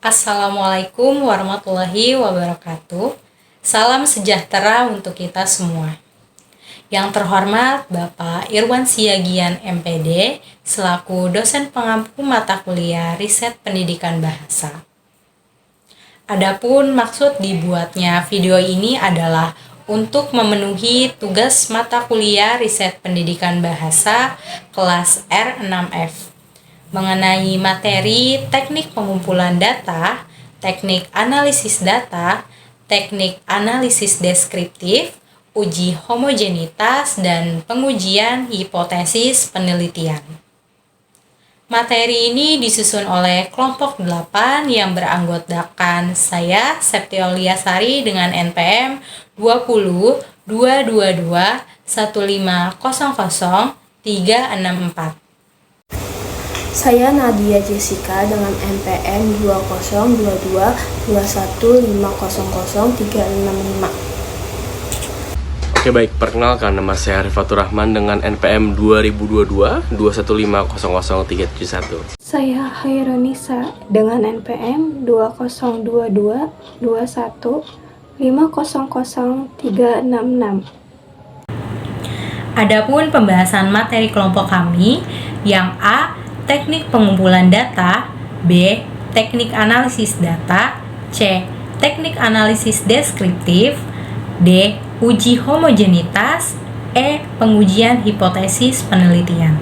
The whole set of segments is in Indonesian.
Assalamualaikum warahmatullahi wabarakatuh. Salam sejahtera untuk kita semua. Yang terhormat Bapak Irwan Siagian MPD selaku dosen pengampu mata kuliah Riset Pendidikan Bahasa. Adapun maksud dibuatnya video ini adalah untuk memenuhi tugas mata kuliah Riset Pendidikan Bahasa kelas R6F mengenai materi teknik pengumpulan data, teknik analisis data, teknik analisis deskriptif, uji homogenitas, dan pengujian hipotesis penelitian. Materi ini disusun oleh kelompok 8 yang beranggotakan saya, Septiolia Sari dengan NPM 20 222 1500 364. Saya Nadia Jessica dengan NPM 2022 21500 365. Oke baik, perkenalkan nama saya Arifatur Rahman dengan NPM 2022 21500 371. Saya Hairunisa dengan NPM 2022 21 500 366. Adapun pembahasan materi kelompok kami yang A. Teknik pengumpulan data, B. Teknik analisis data, C. Teknik analisis deskriptif, D. Uji homogenitas, E. Pengujian hipotesis penelitian.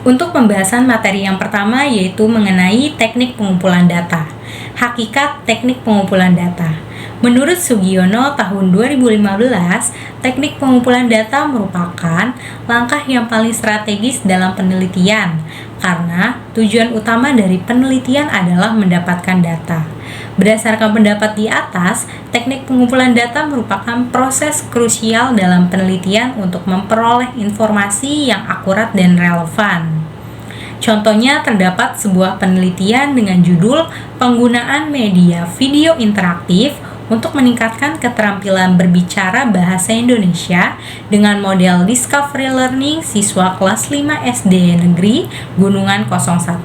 Untuk pembahasan materi yang pertama yaitu mengenai teknik pengumpulan data. Hakikat teknik pengumpulan data. Menurut Sugiono tahun 2015, teknik pengumpulan data merupakan langkah yang paling strategis dalam penelitian karena tujuan utama dari penelitian adalah mendapatkan data. Berdasarkan pendapat di atas, teknik pengumpulan data merupakan proses krusial dalam penelitian untuk memperoleh informasi yang akurat dan relevan. Contohnya terdapat sebuah penelitian dengan judul penggunaan media video interaktif untuk meningkatkan keterampilan berbicara bahasa Indonesia dengan model Discovery Learning siswa kelas 5 SD Negeri Gunungan 01.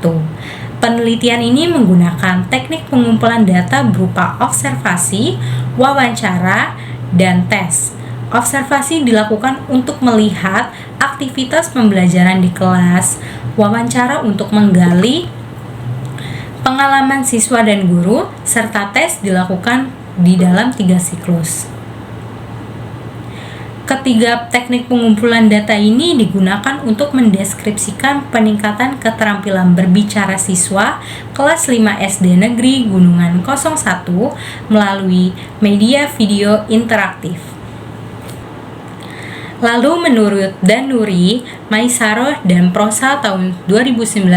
Penelitian ini menggunakan teknik pengumpulan data berupa observasi, wawancara, dan tes. Observasi dilakukan untuk melihat aktivitas pembelajaran di kelas, wawancara untuk menggali pengalaman siswa dan guru, serta tes dilakukan di dalam 3 siklus. Ketiga teknik pengumpulan data ini digunakan untuk mendeskripsikan peningkatan keterampilan berbicara siswa kelas 5 SD Negeri Gunungan 01 melalui media video interaktif. Lalu menurut Danuri, Maisaroh, dan Prosa tahun 2019,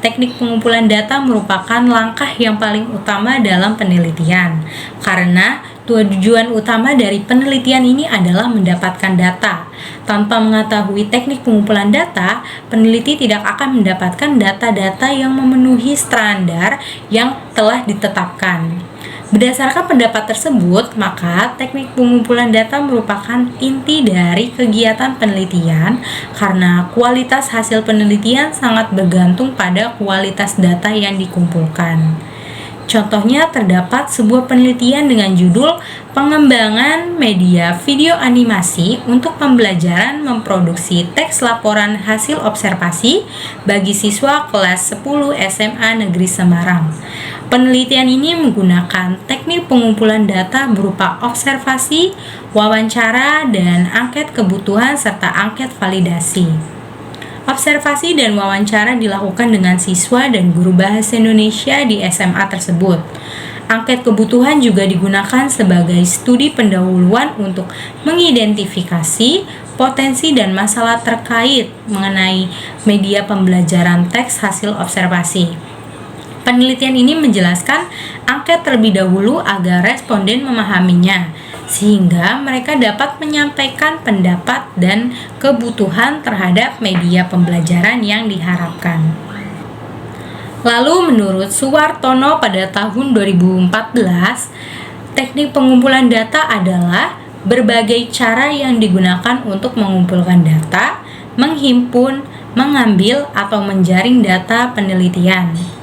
teknik pengumpulan data merupakan langkah yang paling utama dalam penelitian karena tujuan utama dari penelitian ini adalah mendapatkan data. Tanpa mengetahui teknik pengumpulan data, peneliti tidak akan mendapatkan data-data yang memenuhi standar yang telah ditetapkan. Berdasarkan pendapat tersebut, maka teknik pengumpulan data merupakan inti dari kegiatan penelitian karena kualitas hasil penelitian sangat bergantung pada kualitas data yang dikumpulkan. Contohnya terdapat sebuah penelitian dengan judul pengembangan media video animasi untuk pembelajaran memproduksi teks laporan hasil observasi bagi siswa kelas 10 SMA Negeri Semarang. Penelitian ini menggunakan teknik pengumpulan data berupa observasi, wawancara, dan angket kebutuhan serta angket validasi. Observasi dan wawancara dilakukan dengan siswa dan guru bahasa Indonesia di SMA tersebut. Angket kebutuhan juga digunakan sebagai studi pendahuluan untuk mengidentifikasi potensi dan masalah terkait mengenai media pembelajaran teks hasil observasi. Penelitian ini menjelaskan angket terlebih dahulu agar responden memahaminya, sehingga mereka dapat menyampaikan pendapat dan kebutuhan terhadap media pembelajaran yang diharapkan. Lalu menurut Suwartono pada tahun 2014, teknik pengumpulan data adalah berbagai cara yang digunakan untuk mengumpulkan data, menghimpun, mengambil, atau menjaring data penelitian.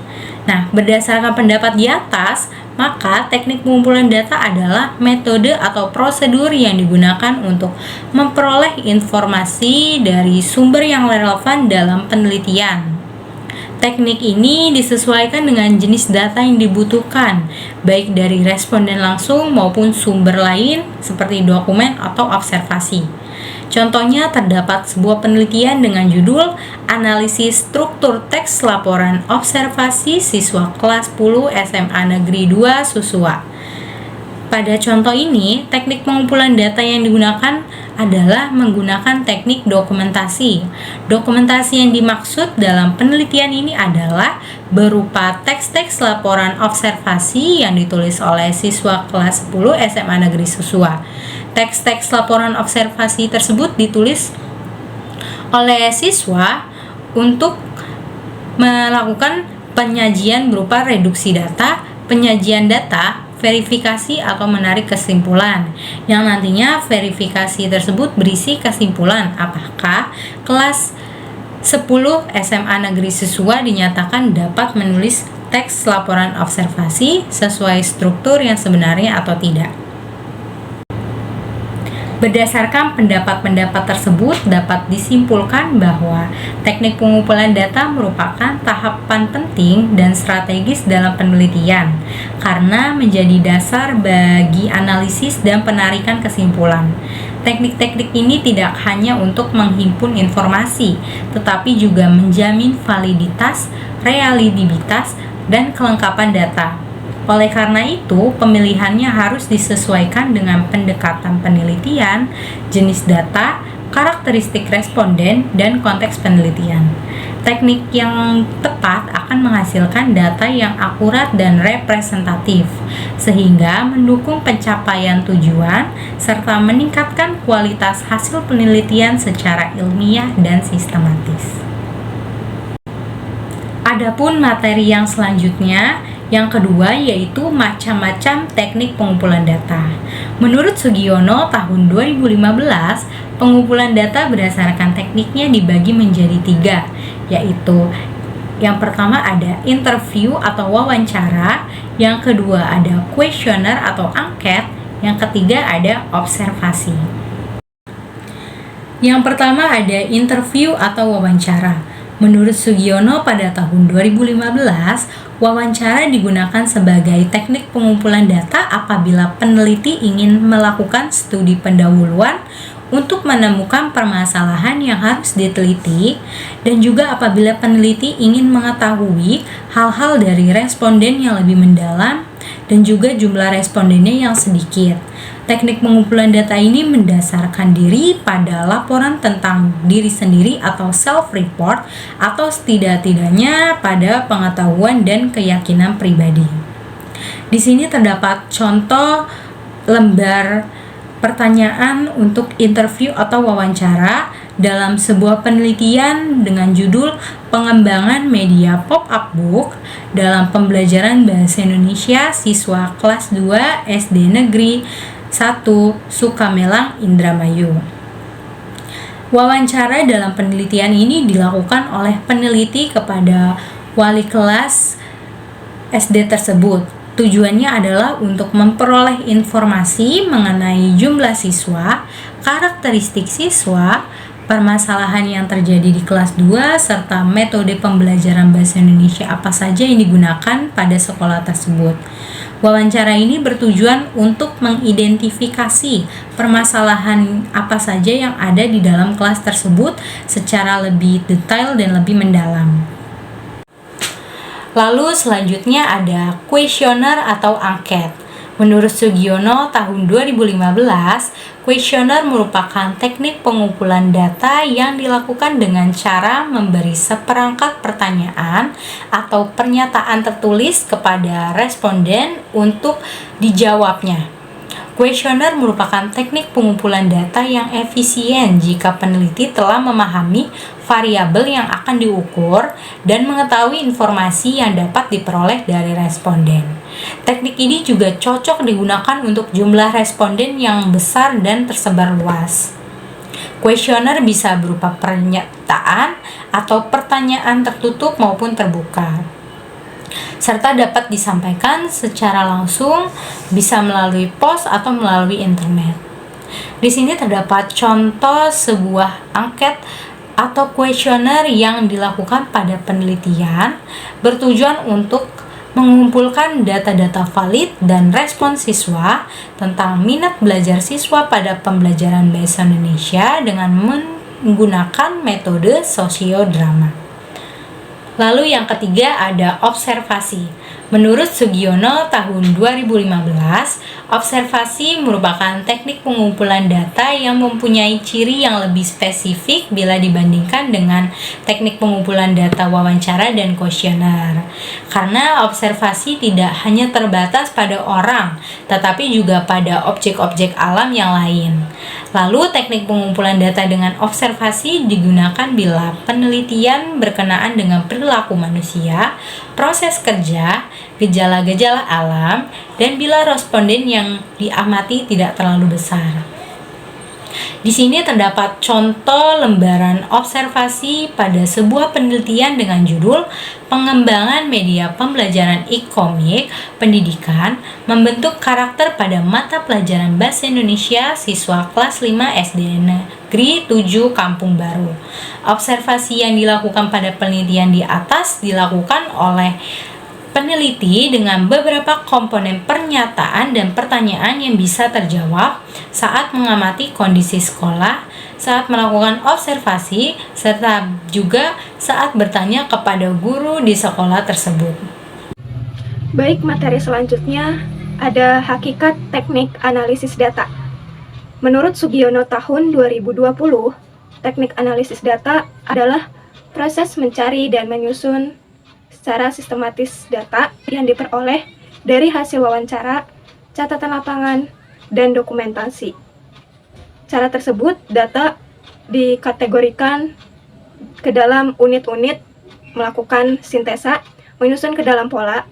Nah, berdasarkan pendapat di atas, maka teknik pengumpulan data adalah metode atau prosedur yang digunakan untuk memperoleh informasi dari sumber yang relevan dalam penelitian. Teknik ini disesuaikan dengan jenis data yang dibutuhkan, baik dari responden langsung maupun sumber lain seperti dokumen atau observasi. Contohnya terdapat sebuah penelitian dengan judul Analisis Struktur Teks Laporan Observasi Siswa Kelas 10 SMA Negeri 2 Susua. Pada contoh ini, teknik pengumpulan data yang digunakan adalah menggunakan teknik dokumentasi. Dokumentasi yang dimaksud dalam penelitian ini adalah berupa teks-teks laporan observasi yang ditulis oleh siswa kelas 10 SMA Negeri Susua. Teks-teks laporan observasi tersebut ditulis oleh siswa untuk melakukan penyajian berupa reduksi data, penyajian data, verifikasi atau menarik kesimpulan, yang nantinya verifikasi tersebut berisi kesimpulan apakah kelas 10 SMA Negeri Susua dinyatakan dapat menulis teks laporan observasi sesuai struktur yang sebenarnya atau tidak. Berdasarkan pendapat-pendapat tersebut, dapat disimpulkan bahwa teknik pengumpulan data merupakan tahapan penting dan strategis dalam penelitian karena menjadi dasar bagi analisis dan penarikan kesimpulan. Teknik-teknik ini tidak hanya untuk menghimpun informasi, tetapi juga menjamin validitas, reliabilitas, dan kelengkapan data. Oleh karena itu, pemilihannya harus disesuaikan dengan pendekatan penelitian, jenis data, karakteristik responden, dan konteks penelitian. Teknik yang tepat akan menghasilkan data yang akurat dan representatif, sehingga mendukung pencapaian tujuan serta meningkatkan kualitas hasil penelitian secara ilmiah dan sistematis. Adapun materi yang selanjutnya, yang kedua yaitu macam-macam teknik pengumpulan data. Menurut Sugiono tahun 2015, pengumpulan data berdasarkan tekniknya dibagi menjadi 3, yaitu yang pertama ada interview atau wawancara, yang kedua ada kuesioner atau angket, yang ketiga ada observasi. Yang pertama ada interview atau wawancara. Menurut Sugiono pada tahun 2015, wawancara digunakan sebagai teknik pengumpulan data apabila peneliti ingin melakukan studi pendahuluan untuk menemukan permasalahan yang harus diteliti, dan juga apabila peneliti ingin mengetahui hal-hal dari responden yang lebih mendalam dan juga jumlah respondennya yang sedikit. Teknik pengumpulan data ini mendasarkan diri pada laporan tentang diri sendiri atau self-report, atau setidak-tidaknya pada pengetahuan dan keyakinan pribadi. Di sini terdapat contoh lembar pertanyaan untuk interview atau wawancara dalam sebuah penelitian dengan judul Pengembangan Media Pop-up Book dalam pembelajaran Bahasa Indonesia siswa kelas 2 SD Negeri 1 Sukamelang, Indramayu. Wawancara dalam penelitian ini dilakukan oleh peneliti kepada wali kelas SD tersebut. Tujuannya adalah untuk memperoleh informasi mengenai jumlah siswa, karakteristik siswa, permasalahan yang terjadi di kelas 2, serta metode pembelajaran bahasa Indonesia apa saja yang digunakan pada sekolah tersebut. Wawancara ini bertujuan untuk mengidentifikasi permasalahan apa saja yang ada di dalam kelas tersebut secara lebih detail dan lebih mendalam. Lalu selanjutnya ada kuesioner atau angket. Menurut Sugiono tahun 2015, kuesioner merupakan teknik pengumpulan data yang dilakukan dengan cara memberi seperangkat pertanyaan atau pernyataan tertulis kepada responden untuk dijawabnya. Kuesioner merupakan teknik pengumpulan data yang efisien jika peneliti telah memahami variabel yang akan diukur dan mengetahui informasi yang dapat diperoleh dari responden. Teknik ini juga cocok digunakan untuk jumlah responden yang besar dan tersebar luas. Kuesioner bisa berupa pernyataan atau pertanyaan tertutup maupun terbuka. serta dapat disampaikan secara langsung, bisa melalui pos atau melalui internet. Di sini terdapat contoh sebuah angket atau kuesioner yang dilakukan pada penelitian bertujuan untuk mengumpulkan data-data valid dan respon siswa tentang minat belajar siswa pada pembelajaran bahasa Indonesia dengan menggunakan metode sosiodrama. Lalu yang ketiga ada observasi. Menurut Sugiono tahun 2015, observasi merupakan teknik pengumpulan data yang mempunyai ciri yang lebih spesifik bila dibandingkan dengan teknik pengumpulan data wawancara dan kuesioner. Karena observasi tidak hanya terbatas pada orang, tetapi juga pada objek-objek alam yang lain. Lalu teknik pengumpulan data dengan observasi digunakan bila penelitian berkenaan dengan perilaku manusia, proses kerja, gejala-gejala alam, dan bila responden yang diamati tidak terlalu besar. Di sini terdapat contoh lembaran observasi pada sebuah penelitian dengan judul Pengembangan Media Pembelajaran e-komik Pendidikan Membentuk Karakter pada Mata Pelajaran Bahasa Indonesia Siswa Kelas 5 SD Negeri 7 Kampung Baru. Observasi yang dilakukan pada penelitian di atas dilakukan oleh peneliti dengan beberapa komponen pernyataan dan pertanyaan yang bisa terjawab saat mengamati kondisi sekolah, saat melakukan observasi, serta juga saat bertanya kepada guru di sekolah tersebut. Baik, materi selanjutnya ada hakikat teknik analisis data. Menurut Sugiono tahun 2020, teknik analisis data adalah proses mencari dan menyusun secara sistematis data yang diperoleh dari hasil wawancara, catatan lapangan, dan dokumentasi. Cara tersebut, data dikategorikan ke dalam unit-unit, melakukan sintesa, menyusun ke dalam pola,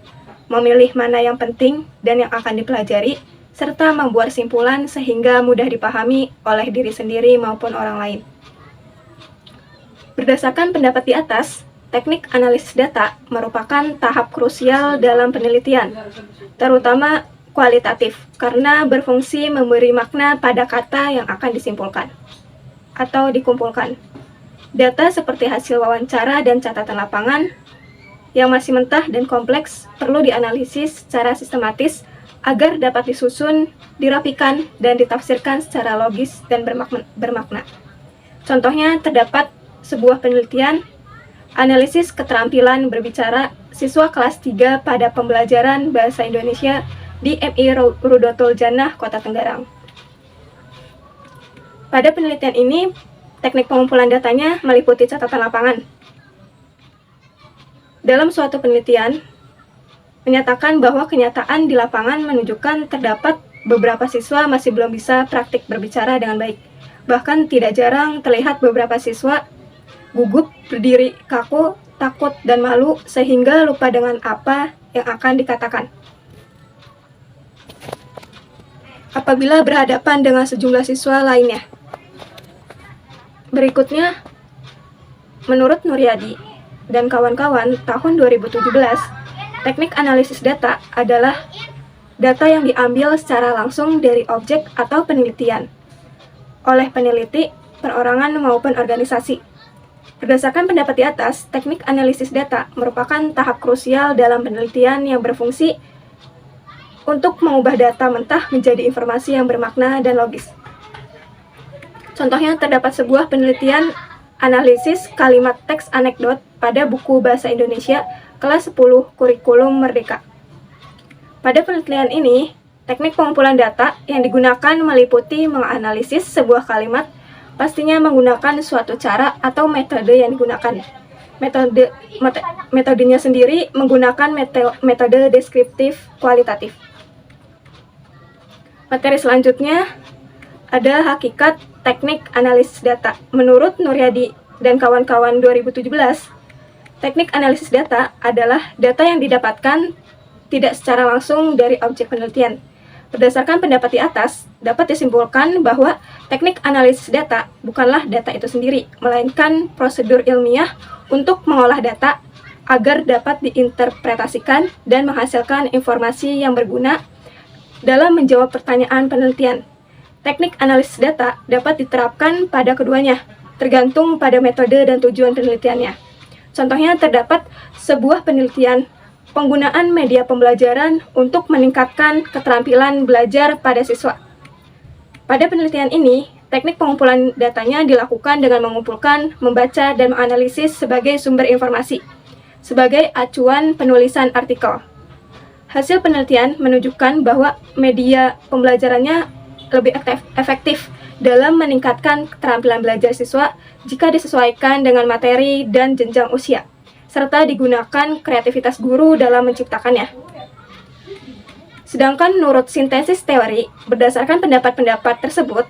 memilih mana yang penting dan yang akan dipelajari, serta membuat simpulan sehingga mudah dipahami oleh diri sendiri maupun orang lain. Berdasarkan pendapat di atas, teknik analisis data merupakan tahap krusial dalam penelitian, terutama kualitatif, karena berfungsi memberi makna pada kata yang akan disimpulkan atau dikumpulkan. Data seperti hasil wawancara dan catatan lapangan yang masih mentah dan kompleks perlu dianalisis secara sistematis agar dapat disusun, dirapikan, dan ditafsirkan secara logis dan bermakna. Contohnya terdapat sebuah penelitian analisis keterampilan berbicara siswa kelas 3 pada pembelajaran bahasa Indonesia di MI Rudotul Jannah, Kota Tenggarang. Pada penelitian ini, teknik pengumpulan datanya meliputi catatan lapangan. Dalam suatu penelitian, menyatakan bahwa kenyataan di lapangan menunjukkan terdapat beberapa siswa masih belum bisa praktik berbicara dengan baik. Bahkan tidak jarang terlihat beberapa siswa gugup, berdiri kaku, takut, dan malu sehingga lupa dengan apa yang akan dikatakan. Apabila berhadapan dengan sejumlah siswa lainnya. Berikutnya, menurut Nuryadi dan kawan-kawan tahun 2017, teknik analisis data adalah data yang diambil secara langsung dari objek atau penelitian oleh peneliti, perorangan maupun organisasi. Berdasarkan pendapat di atas, teknik analisis data merupakan tahap krusial dalam penelitian yang berfungsi untuk mengubah data mentah menjadi informasi yang bermakna dan logis. Contohnya terdapat sebuah penelitian analisis kalimat teks anekdot pada buku Bahasa Indonesia kelas 10 Kurikulum Merdeka. Pada penelitian ini, teknik pengumpulan data yang digunakan meliputi menganalisis sebuah kalimat, pastinya menggunakan suatu cara atau metode yang digunakan. Metodenya sendiri menggunakan metode deskriptif kualitatif. Materi selanjutnya ada hakikat teknik analisis data. Menurut Nuryadi dan kawan-kawan 2017, teknik analisis data adalah data yang didapatkan tidak secara langsung dari objek penelitian. Berdasarkan pendapat di atas, dapat disimpulkan bahwa teknik analisis data bukanlah data itu sendiri, melainkan prosedur ilmiah untuk mengolah data agar dapat diinterpretasikan dan menghasilkan informasi yang berguna dalam menjawab pertanyaan penelitian. Teknik analisis data dapat diterapkan pada keduanya, tergantung pada metode dan tujuan penelitiannya. Contohnya terdapat sebuah penelitian penggunaan media pembelajaran untuk meningkatkan keterampilan belajar pada siswa. Pada penelitian ini, teknik pengumpulan datanya dilakukan dengan mengumpulkan, membaca, dan menganalisis sebagai sumber informasi, sebagai acuan penulisan artikel. Hasil penelitian menunjukkan bahwa media pembelajarannya lebih efektif dalam meningkatkan keterampilan belajar siswa jika disesuaikan dengan materi dan jenjang usia, serta digunakan kreativitas guru dalam menciptakannya. Sedangkan menurut sintesis teori, berdasarkan pendapat-pendapat tersebut,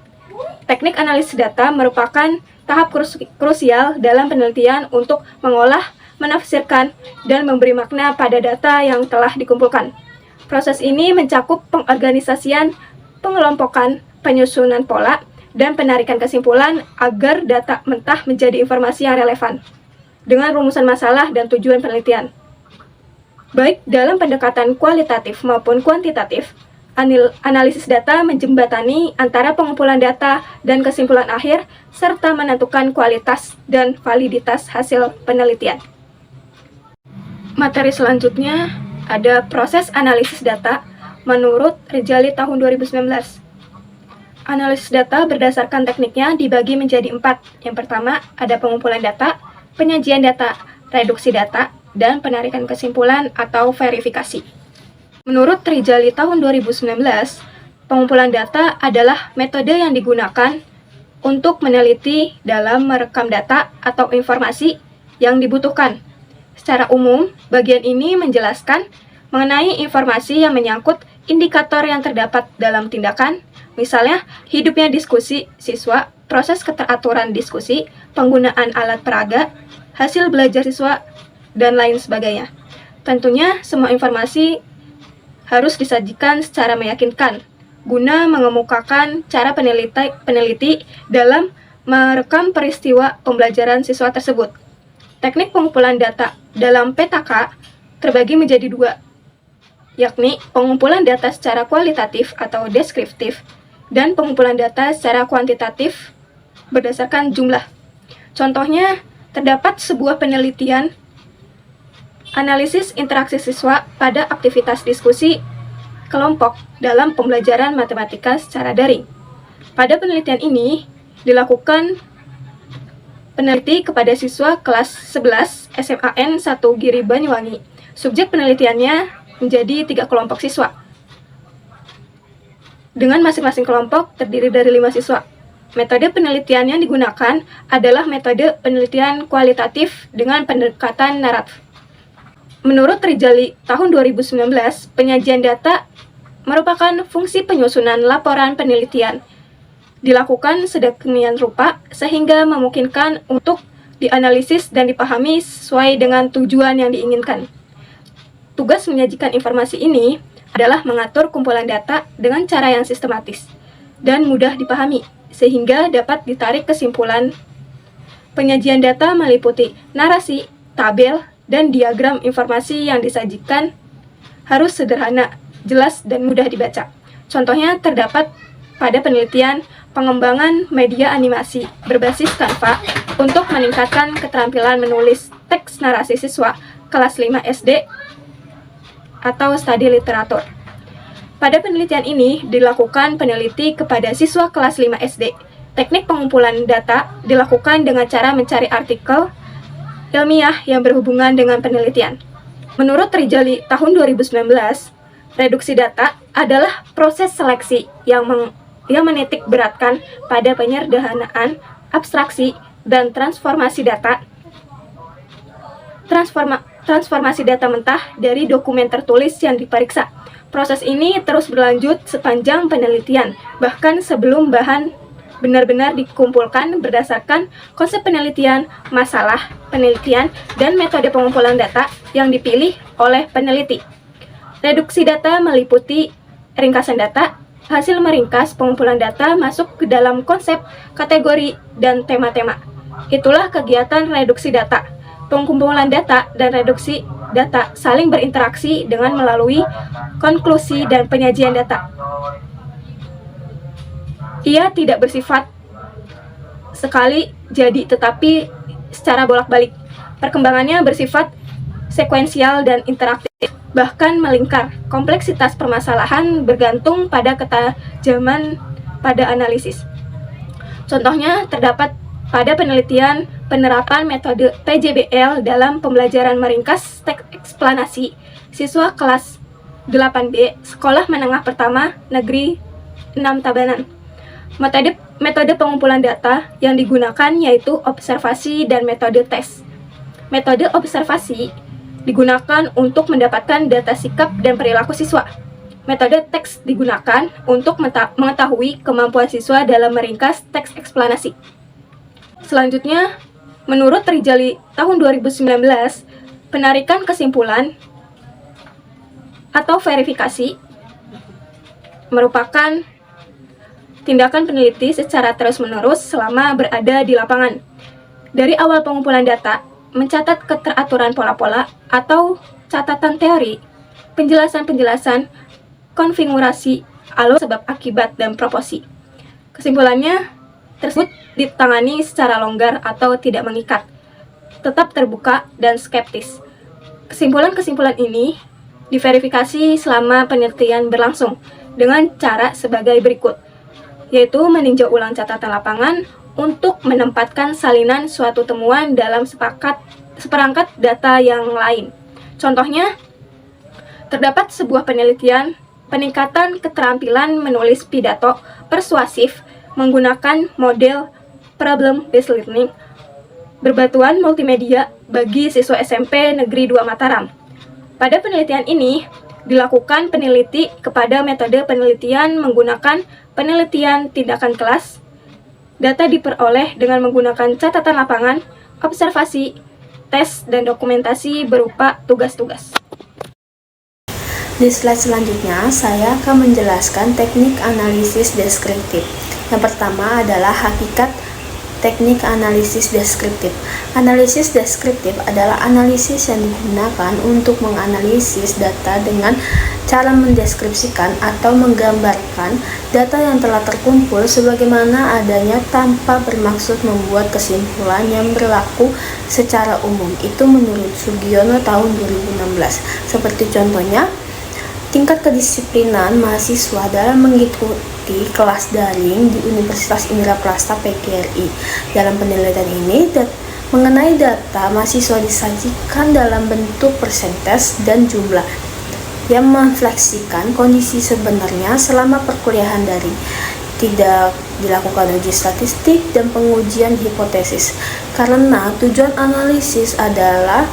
teknik analisis data merupakan tahap krusial dalam penelitian untuk mengolah, menafsirkan, dan memberi makna pada data yang telah dikumpulkan. Proses ini mencakup pengorganisasian, pengelompokan, penyusunan pola, dan penarikan kesimpulan agar data mentah menjadi informasi yang relevan dengan rumusan masalah dan tujuan penelitian. Baik dalam pendekatan kualitatif maupun kuantitatif, analisis data menjembatani antara pengumpulan data dan kesimpulan akhir, serta menentukan kualitas dan validitas hasil penelitian. Materi selanjutnya ada proses analisis data menurut Rijali tahun 2019. Analisis data berdasarkan tekniknya dibagi menjadi 4. Yang pertama, ada pengumpulan data, penyajian data, reduksi data, dan penarikan kesimpulan atau verifikasi. Menurut Rijali tahun 2019, pengumpulan data adalah metode yang digunakan untuk meneliti dalam merekam data atau informasi yang dibutuhkan. Secara umum, bagian ini menjelaskan mengenai informasi yang menyangkut indikator yang terdapat dalam tindakan, misalnya hidupnya diskusi siswa, proses keteraturan diskusi, penggunaan alat peraga, hasil belajar siswa, dan lain sebagainya. Tentunya semua informasi harus disajikan secara meyakinkan, guna mengemukakan cara peneliti dalam merekam peristiwa pembelajaran siswa tersebut. Teknik pengumpulan data dalam PTK terbagi menjadi 2, yakni pengumpulan data secara kualitatif atau deskriptif dan pengumpulan data secara kuantitatif berdasarkan jumlah. Contohnya, terdapat sebuah penelitian analisis interaksi siswa pada aktivitas diskusi kelompok dalam pembelajaran matematika secara daring. Pada penelitian ini, dilakukan peneliti kepada siswa kelas 11 SMAN 1 Giri Banyuwangi. Subjek penelitiannya menjadi 3 kelompok siswa, dengan masing-masing kelompok terdiri dari 5 siswa. Metode penelitian yang digunakan adalah metode penelitian kualitatif dengan pendekatan naratif. Menurut Rijali tahun 2019, penyajian data merupakan fungsi penyusunan laporan penelitian. Dilakukan sedemikian rupa sehingga memungkinkan untuk dianalisis dan dipahami sesuai dengan tujuan yang diinginkan. Tugas menyajikan informasi ini adalah mengatur kumpulan data dengan cara yang sistematis dan mudah dipahami, sehingga dapat ditarik kesimpulan. Penyajian data meliputi narasi, tabel, dan diagram. Informasi yang disajikan harus sederhana, jelas, dan mudah dibaca. Contohnya terdapat pada penelitian pengembangan media animasi berbasis Canva untuk meningkatkan keterampilan menulis teks narasi siswa kelas 5 SD atau studi literatur. Pada penelitian ini dilakukan peneliti kepada siswa kelas 5 SD. Teknik pengumpulan data dilakukan dengan cara mencari artikel ilmiah yang berhubungan dengan penelitian. Menurut Rijali tahun 2019, reduksi data adalah proses seleksi yang menitik beratkan pada penyederhanaan, abstraksi, dan transformasi data. Transformasi data mentah dari dokumen tertulis yang diperiksa. Proses ini terus berlanjut sepanjang penelitian, bahkan sebelum bahan benar-benar dikumpulkan berdasarkan konsep penelitian, masalah penelitian, dan metode pengumpulan data yang dipilih oleh peneliti. Reduksi data meliputi ringkasan data. Hasil meringkas pengumpulan data masuk ke dalam konsep, kategori, dan tema-tema. Itulah kegiatan reduksi data. pengumpulan data dan reduksi data saling berinteraksi dengan melalui konklusi dan penyajian data. Ia tidak bersifat sekali jadi tetapi secara bolak-balik. Perkembangannya bersifat sekuensial dan interaktif, bahkan melingkar. Kompleksitas permasalahan bergantung pada ketajaman pada analisis. Contohnya terdapat pada penelitian penerapan metode PJBL dalam pembelajaran meringkas teks eksplanasi siswa kelas 8B Sekolah Menengah Pertama Negeri 6 Tabanan. Metode pengumpulan data yang digunakan yaitu observasi dan metode tes. Metode observasi digunakan untuk mendapatkan data sikap dan perilaku siswa. Metode teks digunakan untuk mengetahui kemampuan siswa dalam meringkas teks eksplanasi. Selanjutnya, menurut Rijali tahun 2019, penarikan kesimpulan atau verifikasi merupakan tindakan peneliti secara terus-menerus selama berada di lapangan. Dari awal pengumpulan data, mencatat keteraturan pola-pola atau catatan teori, penjelasan-penjelasan, konfigurasi, alur sebab akibat dan proporsi. Kesimpulannya tersebut ditangani secara longgar atau tidak mengikat, tetap terbuka dan skeptis. Kesimpulan-kesimpulan ini diverifikasi selama penelitian berlangsung dengan cara sebagai berikut, yaitu meninjau ulang catatan lapangan untuk menempatkan salinan suatu temuan dalam seperangkat data yang lain. Contohnya, terdapat sebuah penelitian peningkatan keterampilan menulis pidato persuasif menggunakan model problem-based learning berbatuan multimedia bagi siswa SMP Negeri 2 Mataram. Pada penelitian ini, dilakukan peneliti kepada metode penelitian menggunakan penelitian tindakan kelas. Data diperoleh dengan menggunakan catatan lapangan, observasi, tes, dan dokumentasi berupa tugas-tugas. Di slide selanjutnya, saya akan menjelaskan teknik analisis deskriptif. Yang pertama adalah hakikat teknik analisis deskriptif. Analisis deskriptif adalah analisis yang digunakan untuk menganalisis data dengan cara mendeskripsikan atau menggambarkan data yang telah terkumpul sebagaimana adanya tanpa bermaksud membuat kesimpulan yang berlaku secara umum. Itu menurut Sugiono tahun 2016. Seperti contohnya, tingkat kedisiplinan mahasiswa dalam mengikuti kelas daring di Universitas Indraprasta PGRI. Dalam penelitian ini, mengenai data mahasiswa disajikan dalam bentuk persentase dan jumlah yang merefleksikan kondisi sebenarnya selama perkuliahan daring. Tidak dilakukan uji statistik dan pengujian hipotesis, karena tujuan analisis adalah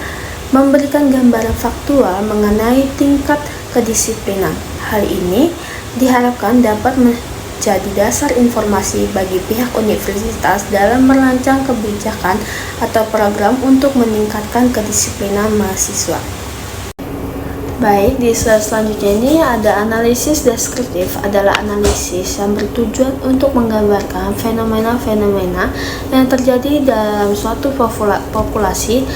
memberikan gambaran faktual mengenai tingkat kedisiplinan. Hal ini diharapkan dapat menjadi dasar informasi bagi pihak universitas dalam merancang kebijakan atau program untuk meningkatkan kedisiplinan mahasiswa. Baik, di slide selanjutnya ini ada analisis deskriptif adalah analisis yang bertujuan untuk menggambarkan fenomena-fenomena yang terjadi dalam suatu populasi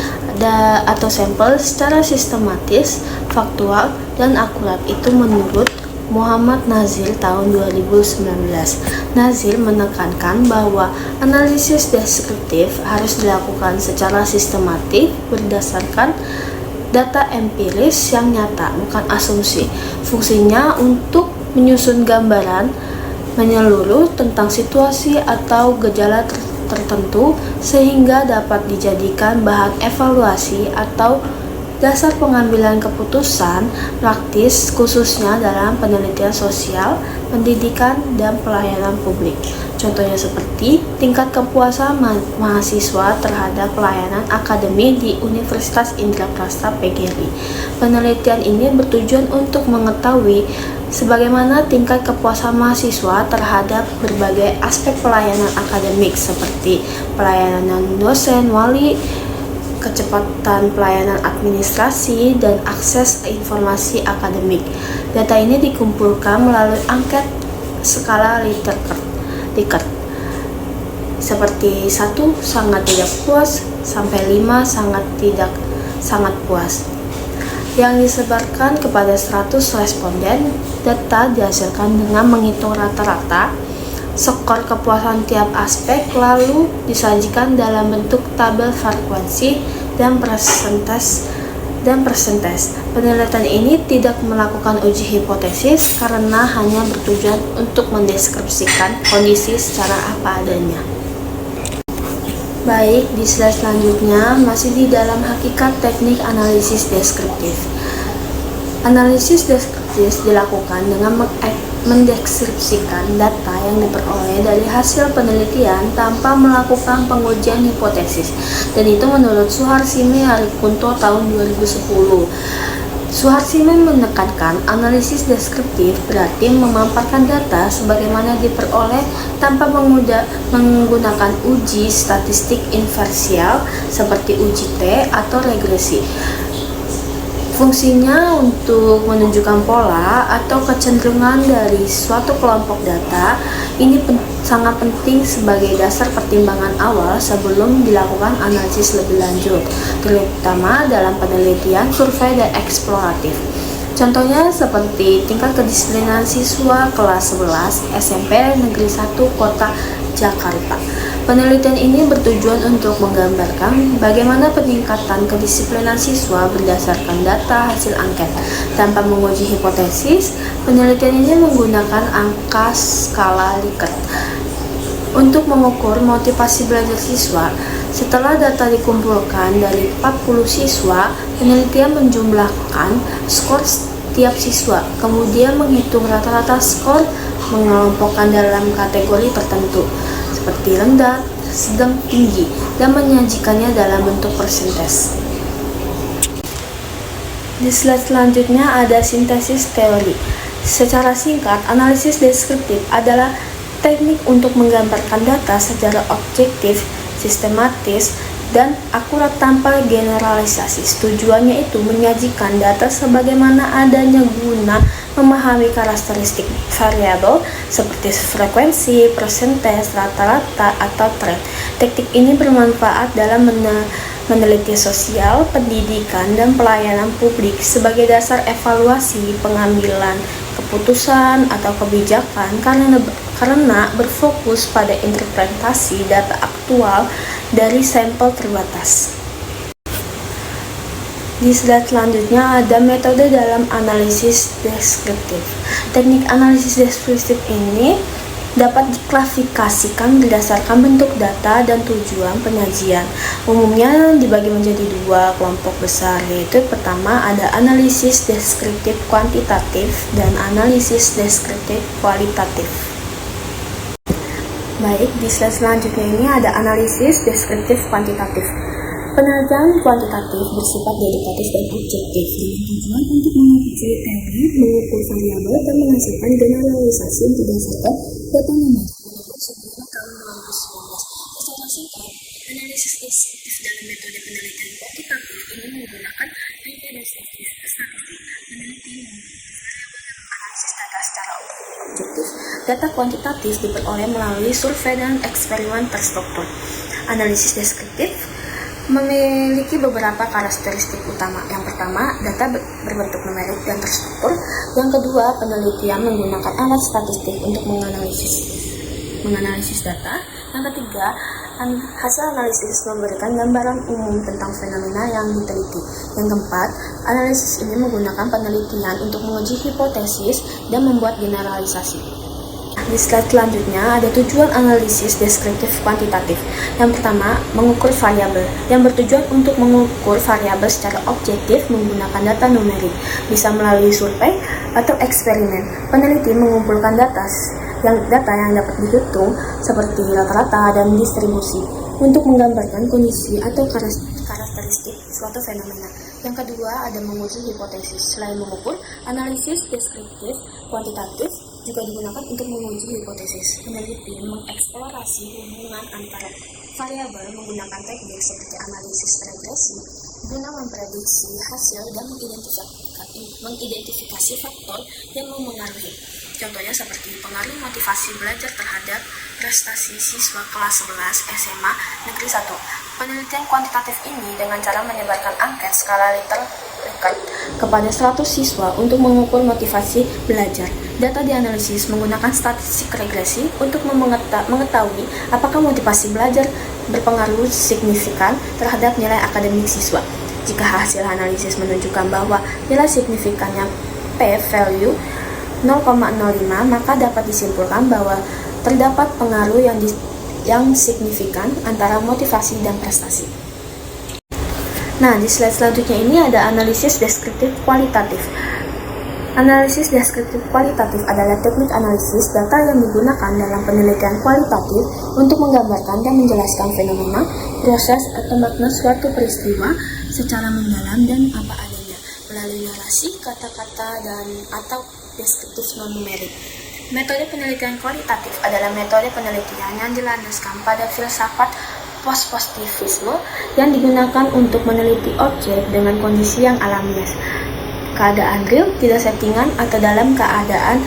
atau sampel secara sistematis, faktual, dan akurat. Itu menurut Muhammad Nazil tahun 2019. Nazil menekankan bahwa analisis deskriptif harus dilakukan secara sistematis berdasarkan data empiris yang nyata, bukan asumsi. Fungsinya untuk menyusun gambaran menyeluruh tentang situasi atau gejala tertentu sehingga dapat dijadikan bahan evaluasi atau dasar pengambilan keputusan praktis khususnya dalam penelitian sosial, pendidikan, dan pelayanan publik. Contohnya seperti tingkat kepuasan mahasiswa terhadap pelayanan akademi di Universitas Indraprasta PGRI. Penelitian ini bertujuan untuk mengetahui sebagaimana tingkat kepuasan mahasiswa terhadap berbagai aspek pelayanan akademik seperti pelayanan dosen, wali, kecepatan pelayanan administrasi, dan akses informasi akademik. Data ini dikumpulkan melalui angket skala Likert seperti 1 sangat tidak puas, sampai 5 sangat puas. Yang disebarkan kepada 100 responden, data dihasilkan dengan menghitung rata-rata skor kepuasan tiap aspek, lalu disajikan dalam bentuk tabel frekuensi dan persentase. Penelitian ini tidak melakukan uji hipotesis karena hanya bertujuan untuk mendeskripsikan kondisi secara apa adanya. Baik, di slide selanjutnya masih di dalam hakikat teknik analisis deskriptif. Analisis deskriptif dilakukan dengan mendeskripsikan data yang diperoleh dari hasil penelitian tanpa melakukan pengujian hipotesis, dan itu menurut Suharsimi Harikunto tahun 2010. Suharsimi menekankan analisis deskriptif berarti memaparkan data sebagaimana diperoleh tanpa menggunakan uji statistik inversial seperti uji T atau regresi. Fungsinya untuk menunjukkan pola atau kecenderungan dari suatu kelompok data. Ini sangat penting sebagai dasar pertimbangan awal sebelum dilakukan analisis lebih lanjut, terutama dalam penelitian, survei, dan eksploratif. Contohnya seperti tingkat kedisiplinan siswa kelas 11 SMP Negeri 1 Kota Jakarta. Penelitian ini bertujuan untuk menggambarkan bagaimana peningkatan kedisiplinan siswa berdasarkan data hasil angket. Tanpa menguji hipotesis, penelitian ini menggunakan angka skala Likert untuk mengukur motivasi belajar siswa. Setelah data dikumpulkan dari 40 siswa, penelitian menjumlahkan skor setiap siswa, kemudian menghitung rata-rata skor, mengelompokkan dalam kategori tertentu seperti rendah, sedang, tinggi, dan menyajikannya dalam bentuk persentase. Di slide selanjutnya ada sintesis teori. Secara singkat, analisis deskriptif adalah teknik untuk menggambarkan data secara objektif, sistematis, dan akurat tanpa generalisasi. Tujuannya itu menyajikan data sebagaimana adanya guna memahami karakteristik variabel seperti frekuensi, persentase, rata-rata, atau tren. Teknik ini bermanfaat dalam meneliti sosial, pendidikan, dan pelayanan publik sebagai dasar evaluasi pengambilan keputusan atau kebijakan karena berfokus pada interpretasi data aktual dari sampel terbatas. Di slide selanjutnya ada metode dalam analisis deskriptif. Teknik analisis deskriptif ini dapat diklasifikasikan berdasarkan bentuk data dan tujuan penyajian. Umumnya dibagi menjadi dua kelompok besar, yaitu pertama ada analisis deskriptif kuantitatif dan analisis deskriptif kualitatif. Baik, di slide selanjutnya ini ada analisis deskriptif kuantitatif. Penelitian kuantitatif bersifat dedikatif dan objektif dengan tujuan untuk menguji teori, mengukur variabel, dan menghasilkan generalisasi yang berdasarkan data numerik. Sebelumnya tahun 2019. Secara singkat, analisis deskriptif dalam metode penelitian kuantitatif ini menggunakan metode statistik penelitian yang analisis data secara objektif. Data kuantitatif diperoleh melalui survei dan eksperimen terstruktur. Analisis deskriptif memiliki beberapa karakteristik utama. Yang pertama, data berbentuk numerik dan terstruktur. Yang kedua, penelitian menggunakan alat statistik untuk menganalisis data. Yang ketiga, hasil analisis memberikan gambaran umum tentang fenomena yang diteliti. Yang keempat, analisis ini menggunakan penelitian untuk menguji hipotesis dan membuat generalisasi. Di slide selanjutnya ada tujuan analisis deskriptif kuantitatif. Yang pertama, mengukur variabel, yang bertujuan untuk mengukur variabel secara objektif menggunakan data numerik, bisa melalui survei atau eksperimen. Peneliti mengumpulkan data yang dapat dihitung seperti rata-rata dan distribusi untuk menggambarkan kondisi atau karakteristik suatu fenomena. Yang kedua, ada menguji hipotesis. Selain mengukur, analisis deskriptif kuantitatif juga digunakan untuk menguji hipotesis. Peneliti mengeksplorasi hubungan antara variabel menggunakan teknik seperti analisis regresi guna memprediksi hasil dan mengidentifikasi faktor yang memengaruhi. Contohnya seperti pengaruh motivasi belajar terhadap prestasi siswa kelas 11 SMA Negeri 1. Penelitian kuantitatif ini dengan cara menyebarkan angket skala Likert kepada 100 siswa untuk mengukur motivasi belajar. Data dianalisis menggunakan statistik regresi untuk mengetahui apakah motivasi belajar berpengaruh signifikan terhadap nilai akademik siswa. Jika hasil analisis menunjukkan bahwa nilai signifikannya p-value 0,05, maka dapat disimpulkan bahwa terdapat pengaruh yang signifikan antara motivasi dan prestasi. Nah, di slide selanjutnya ini ada analisis deskriptif kualitatif. Analisis deskriptif kualitatif adalah teknik analisis data yang digunakan dalam penelitian kualitatif untuk menggambarkan dan menjelaskan fenomena, proses, atau makna suatu peristiwa secara mendalam dan apa adanya, melalui narasi, kata-kata, dan atau deskriptif non-numerik. Metode penelitian kualitatif adalah metode penelitian yang dilandaskan pada filsafat post-positivisme yang digunakan untuk meneliti objek dengan kondisi yang alamiah, keadaan real, tidak settingan, atau dalam keadaan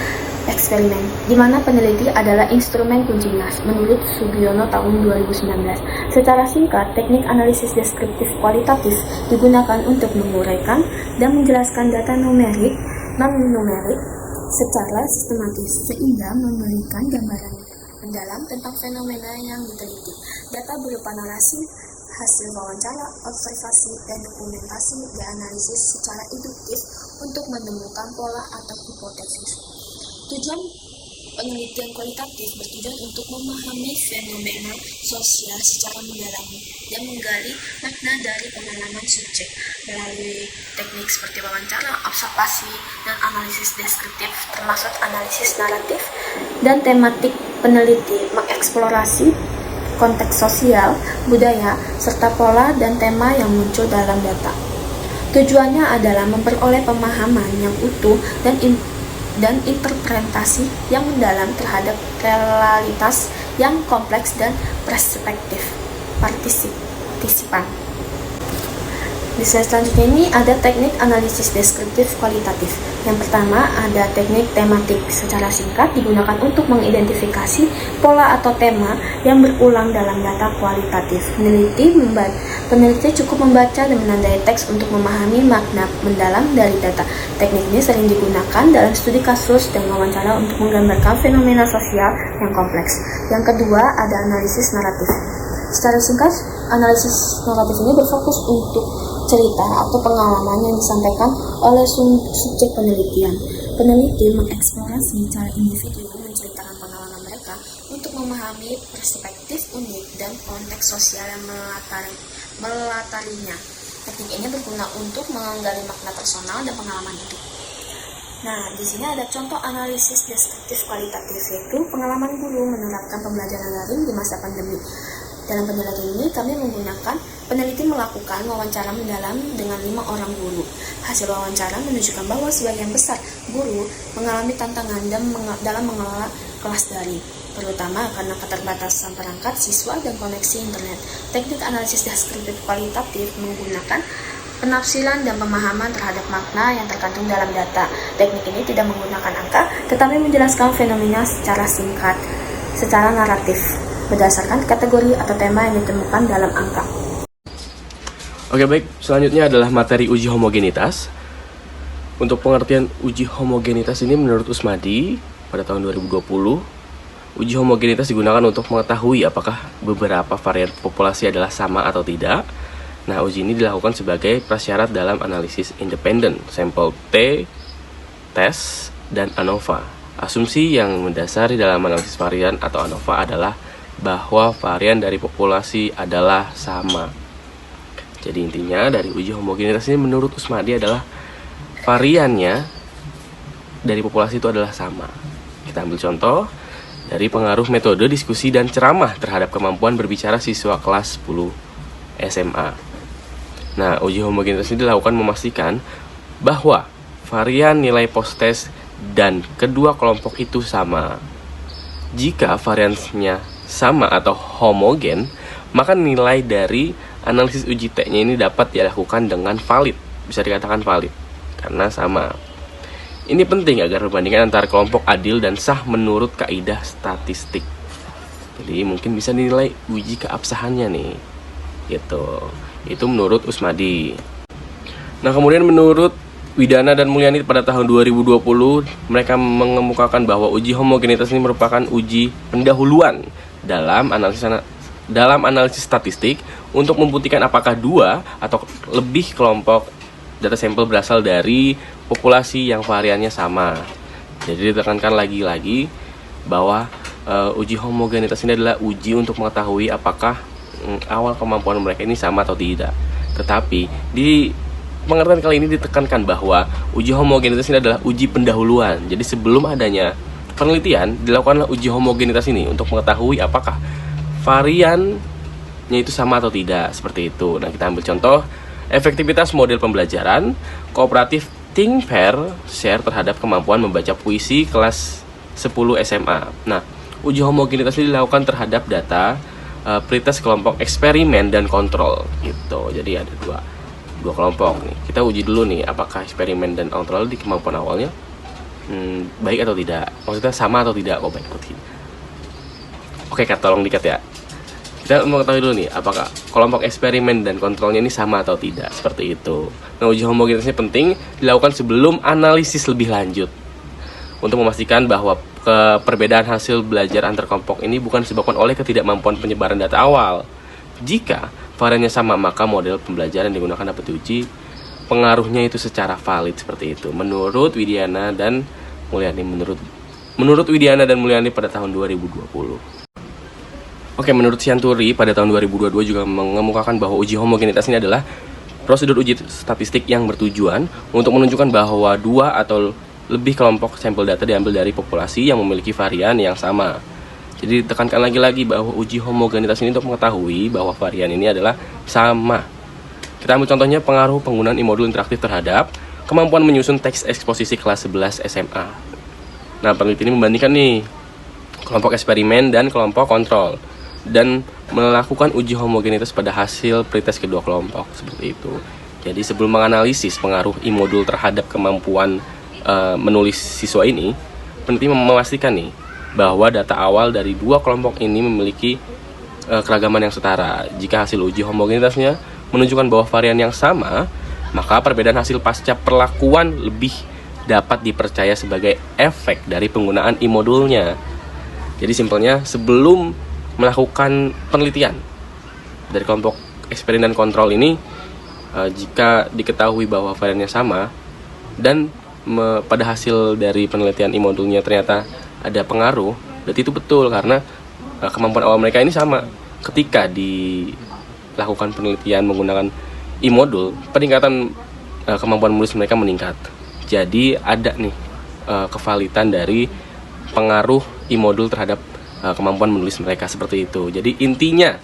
eksperimen, di mana peneliti adalah instrumen kuncinya, menurut Sugiono tahun 2019. Secara singkat, teknik analisis deskriptif kualitatif digunakan untuk menguraikan dan menjelaskan data numerik, non-numerik secara sistematis, sehingga memberikan gambaran mendalam tentang fenomena yang diteliti. Data berupa narasi, hasil wawancara, observasi, dan dokumentasi dianalisis secara induktif untuk menemukan pola atau hipotesis. Tujuan penelitian kualitatif bertujuan untuk memahami fenomena sosial secara mendalam dan menggali makna dari pengalaman subjek melalui teknik seperti wawancara, observasi, dan analisis deskriptif, termasuk analisis naratif dan tematik. Peneliti mengeksplorasi konteks sosial, budaya, serta pola dan tema yang muncul dalam data. Tujuannya adalah memperoleh pemahaman yang utuh dan interpretasi yang mendalam terhadap realitas yang kompleks dan perspektif partisipan. Di slide selanjutnya ini ada teknik analisis deskriptif kualitatif. Yang pertama ada teknik tematik. Secara singkat digunakan untuk mengidentifikasi pola atau tema yang berulang dalam data kualitatif. Peneliti cukup membaca dan menandai teks untuk memahami makna mendalam dari data. Teknik ini sering digunakan dalam studi kasus dan wawancara untuk menggambarkan fenomena sosial yang kompleks. Yang kedua ada analisis naratif. Secara singkat, analisis naratif ini berfokus untuk cerita atau pengalaman yang disampaikan oleh subjek penelitian. Peneliti mengeksplorasi cara individu menceritakan pengalaman mereka untuk memahami perspektif unik dan konteks sosial yang melatarinya. Teknik ini berguna untuk menggali makna personal dan pengalaman hidup. Nah, di sini ada contoh analisis deskriptif kualitatif, yaitu pengalaman guru menerapkan pembelajaran daring di masa pandemi. Dalam penelitian ini, kami menggunakan peneliti melakukan wawancara mendalam dengan 5 orang guru. Hasil wawancara menunjukkan bahwa sebagian besar guru mengalami tantangan dalam mengelola kelas daring, terutama karena keterbatasan perangkat siswa dan koneksi internet. Teknik analisis deskriptif kualitatif menggunakan penafsiran dan pemahaman terhadap makna yang terkandung dalam data. Teknik ini tidak menggunakan angka, tetapi menjelaskan fenomena secara singkat, secara naratif, berdasarkan kategori atau tema yang ditemukan dalam angka. Oke baik, selanjutnya adalah materi uji homogenitas. Untuk pengertian uji homogenitas ini menurut Usmadi pada tahun 2020, uji homogenitas digunakan untuk mengetahui apakah beberapa varian populasi adalah sama atau tidak. Nah, uji ini dilakukan sebagai prasyarat dalam analisis independen, sampel T, tes, dan ANOVA. Asumsi yang mendasari dalam analisis varian atau ANOVA adalah bahwa varian dari populasi adalah sama. Jadi intinya dari uji homogenitas ini menurut Usmadi adalah variannya dari populasi itu adalah sama. Kita ambil contoh dari pengaruh metode diskusi dan ceramah terhadap kemampuan berbicara siswa kelas 10 SMA. Nah, uji homogenitas ini dilakukan memastikan bahwa varian nilai post-test dan kedua kelompok itu sama. Jika variannya sama atau homogen, maka nilai dari analisis uji T-nya ini dapat dilakukan dengan valid, bisa dikatakan valid karena sama. Ini penting agar perbandingan antara kelompok adil dan sah menurut kaidah statistik. Jadi mungkin bisa dinilai uji keabsahannya nih. Gitu. Itu menurut Usmadi. Nah, kemudian menurut Widana dan Mulyani pada tahun 2020, mereka mengemukakan bahwa uji homogenitas ini merupakan uji pendahuluan dalam analisis statistik untuk membuktikan apakah dua atau lebih kelompok data sampel berasal dari populasi yang variannya sama. Jadi ditekankan lagi-lagi bahwa uji homogenitas ini adalah uji untuk mengetahui apakah awal kemampuan mereka ini sama atau tidak. Tetapi di pengertian kali ini ditekankan bahwa uji homogenitas ini adalah uji pendahuluan. Jadi sebelum adanya penelitian, dilakukanlah uji homogenitas ini untuk mengetahui apakah variannya itu sama atau tidak, seperti itu. Nah, kita ambil contoh efektivitas model pembelajaran kooperatif Think Pair Share terhadap kemampuan membaca puisi kelas 10 SMA. Nah, uji homogenitas ini dilakukan terhadap data pretest kelompok eksperimen dan kontrol gitu. Jadi ada dua kelompok nih. Kita uji dulu nih apakah eksperimen dan kontrol di kemampuan awalnya baik atau tidak. Maksudnya sama atau tidak, baik atau tidak. Oke, Kak, tolong dikat ya. Kita mau ketahui dulu nih apakah kelompok eksperimen dan kontrolnya ini sama atau tidak, seperti itu. Nah, uji homogenitasnya penting dilakukan sebelum analisis lebih lanjut untuk memastikan bahwa perbedaan hasil belajar antar kelompok ini bukan disebabkan oleh ketidakmampuan penyebaran data awal. Jika variannya sama, maka model pembelajaran yang digunakan dapat diuji pengaruhnya itu secara valid, seperti itu. Menurut Widana dan Mulyani, menurut Widana dan Mulyani pada tahun 2020. Oke, menurut Sianturi pada tahun 2022 juga mengemukakan bahwa uji homogenitas ini adalah prosedur uji statistik yang bertujuan untuk menunjukkan bahwa dua atau lebih kelompok sampel data diambil dari populasi yang memiliki varian yang sama. Jadi ditekankan lagi-lagi bahwa uji homogenitas ini untuk mengetahui bahwa varian ini adalah sama. Kita ambil contohnya pengaruh penggunaan e-modul interaktif terhadap kemampuan menyusun teks eksposisi kelas 11 SMA. Nah, peneliti ini membandingkan nih kelompok eksperimen dan kelompok kontrol dan melakukan uji homogenitas pada hasil pretest kedua kelompok, seperti itu. Jadi sebelum menganalisis pengaruh e-modul terhadap kemampuan menulis siswa ini, peneliti memastikan nih bahwa data awal dari dua kelompok ini memiliki keragaman yang setara. Jika hasil uji homogenitasnya menunjukkan bahwa varian yang sama, maka perbedaan hasil pasca perlakuan lebih dapat dipercaya sebagai efek dari penggunaan e-modulnya. Jadi simpelnya, sebelum melakukan penelitian dari kelompok eksperimen dan kontrol ini, jika diketahui bahwa variannya sama dan pada hasil dari penelitian e-modulnya ternyata ada pengaruh, berarti itu betul karena kemampuan awal mereka ini sama. Ketika dilakukan penelitian menggunakan e-modul, peningkatan kemampuan menulis mereka meningkat. Jadi ada nih kevalitan dari pengaruh e-modul terhadap kemampuan menulis mereka, seperti itu. Jadi intinya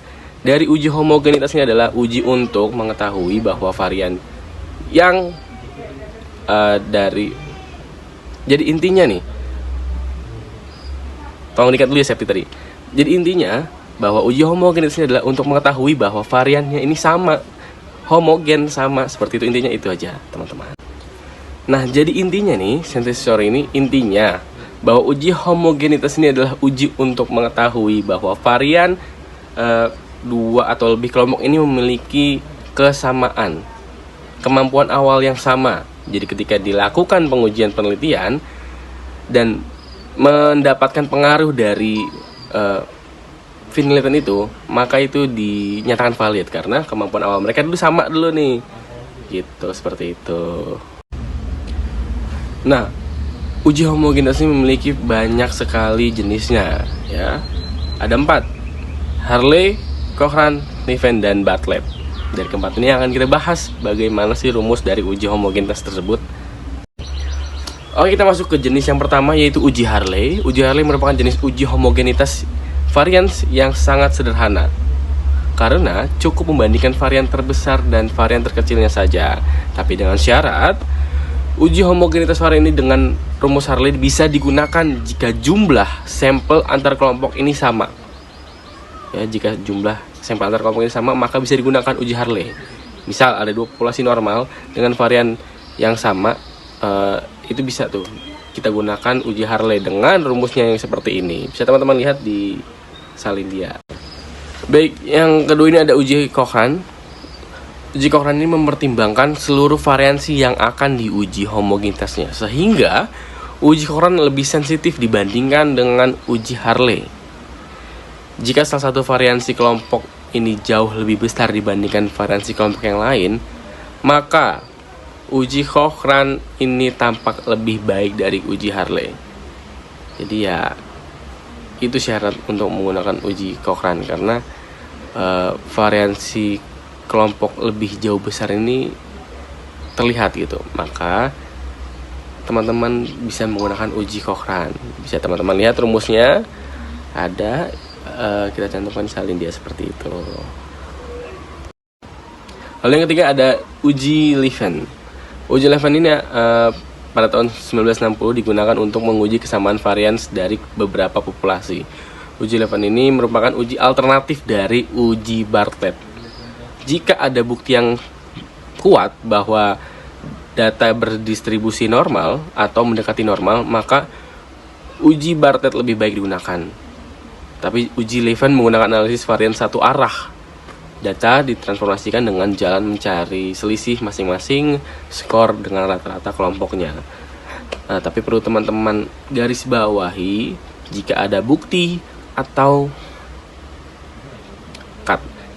dari uji homogenitas ini adalah uji untuk mengetahui bahwa varian yang jadi intinya nih, tolong dikat dulu ya Septi tadi. Jadi intinya bahwa uji homogenitas ini adalah untuk mengetahui bahwa variannya ini sama, homogen, sama, seperti itu. Intinya itu aja, teman-teman. Nah, jadi intinya nih, sintesis sore ini intinya bahwa uji homogenitas ini adalah uji untuk mengetahui bahwa varian dua atau lebih kelompok ini memiliki kesamaan, kemampuan awal yang sama. Jadi ketika dilakukan pengujian penelitian dan mendapatkan pengaruh dari penelitian itu, maka itu dinyatakan valid karena kemampuan awal mereka dulu sama dulu nih, gitu, seperti itu. Nah, uji homogenitas ini memiliki banyak sekali jenisnya, ya. Ada 4: Harley, Cochrane, Niven, dan Bartlett. Dari keempat ini akan kita bahas bagaimana sih rumus dari uji homogenitas tersebut. Oke, kita masuk ke jenis yang pertama, yaitu uji Harley. Uji Harley merupakan jenis uji homogenitas varian yang sangat sederhana, karena cukup membandingkan varian terbesar dan varian terkecilnya saja. Tapi dengan syarat, uji homogenitas varian ini dengan rumus Harley bisa digunakan jika jumlah sampel antar kelompok ini sama. Ya, jika jumlah sampel antar kelompok ini sama, maka bisa digunakan uji Harley. Misal ada dua populasi normal dengan varian yang sama, itu bisa tuh kita gunakan uji Harle dengan rumusnya yang seperti ini. Bisa teman-teman lihat di salin dia. Baik, yang kedua ini ada uji Cochrane. Uji Cochrane ini mempertimbangkan seluruh variansi yang akan diuji homogenitasnya, sehingga uji Cochrane lebih sensitif dibandingkan dengan uji Harle. Jika salah satu variansi kelompok ini jauh lebih besar dibandingkan variansi kelompok yang lain, maka uji Cochrane ini tampak lebih baik dari uji Harle. Jadi ya, itu syarat untuk menggunakan uji Cochrane, karena variansi kelompok lebih jauh besar ini terlihat gitu. Maka teman-teman bisa menggunakan uji Cochrane. Bisa teman-teman lihat rumusnya ada, kita cantumkan salin dia seperti itu. Lalu yang ketiga ada uji Leven. Uji Leven ini pada tahun 1960 digunakan untuk menguji kesamaan varians dari beberapa populasi. Uji Leven ini merupakan uji alternatif dari uji Bartlett. Jika ada bukti yang kuat bahwa data berdistribusi normal atau mendekati normal, maka uji Bartlett lebih baik digunakan. Tapi uji Leven menggunakan analisis varian satu arah. Data ditransformasikan dengan jalan mencari selisih masing-masing skor dengan rata-rata kelompoknya. Nah, tapi perlu teman-teman garis bawahi, jika ada bukti atau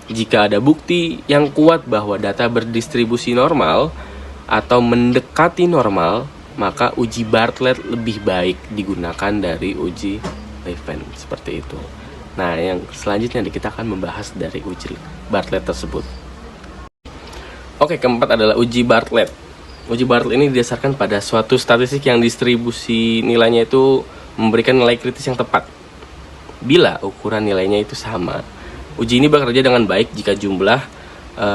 jika ada bukti yang kuat bahwa data berdistribusi normal atau mendekati normal, maka uji Bartlett lebih baik digunakan dari uji Leven, seperti itu. Nah, yang selanjutnya kita akan membahas dari uji Bartlett tersebut. Oke, keempat adalah uji Bartlett. Uji Bartlett ini didasarkan pada suatu statistik yang distribusi nilainya itu memberikan nilai kritis yang tepat bila ukuran nilainya itu sama. Uji ini bekerja dengan baik jika jumlah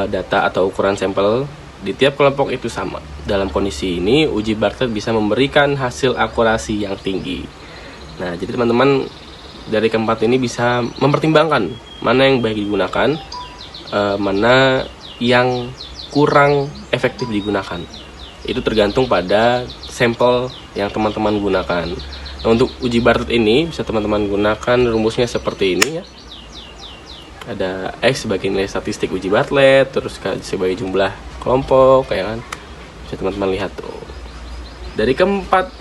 data atau ukuran sampel di tiap kelompok itu sama. Dalam kondisi ini, uji Bartlett bisa memberikan hasil akurasi yang tinggi. Nah, jadi teman-teman dari keempat ini bisa mempertimbangkan mana yang baik digunakan, mana yang kurang efektif digunakan. Itu tergantung pada sampel yang teman-teman gunakan. Nah, untuk uji Bartlett ini bisa teman-teman gunakan rumusnya seperti ini ya. Ada X sebagai nilai statistik uji Bartlett, terus sebagai jumlah kelompok, ya kan. Bisa teman-teman lihat tuh. Dari keempat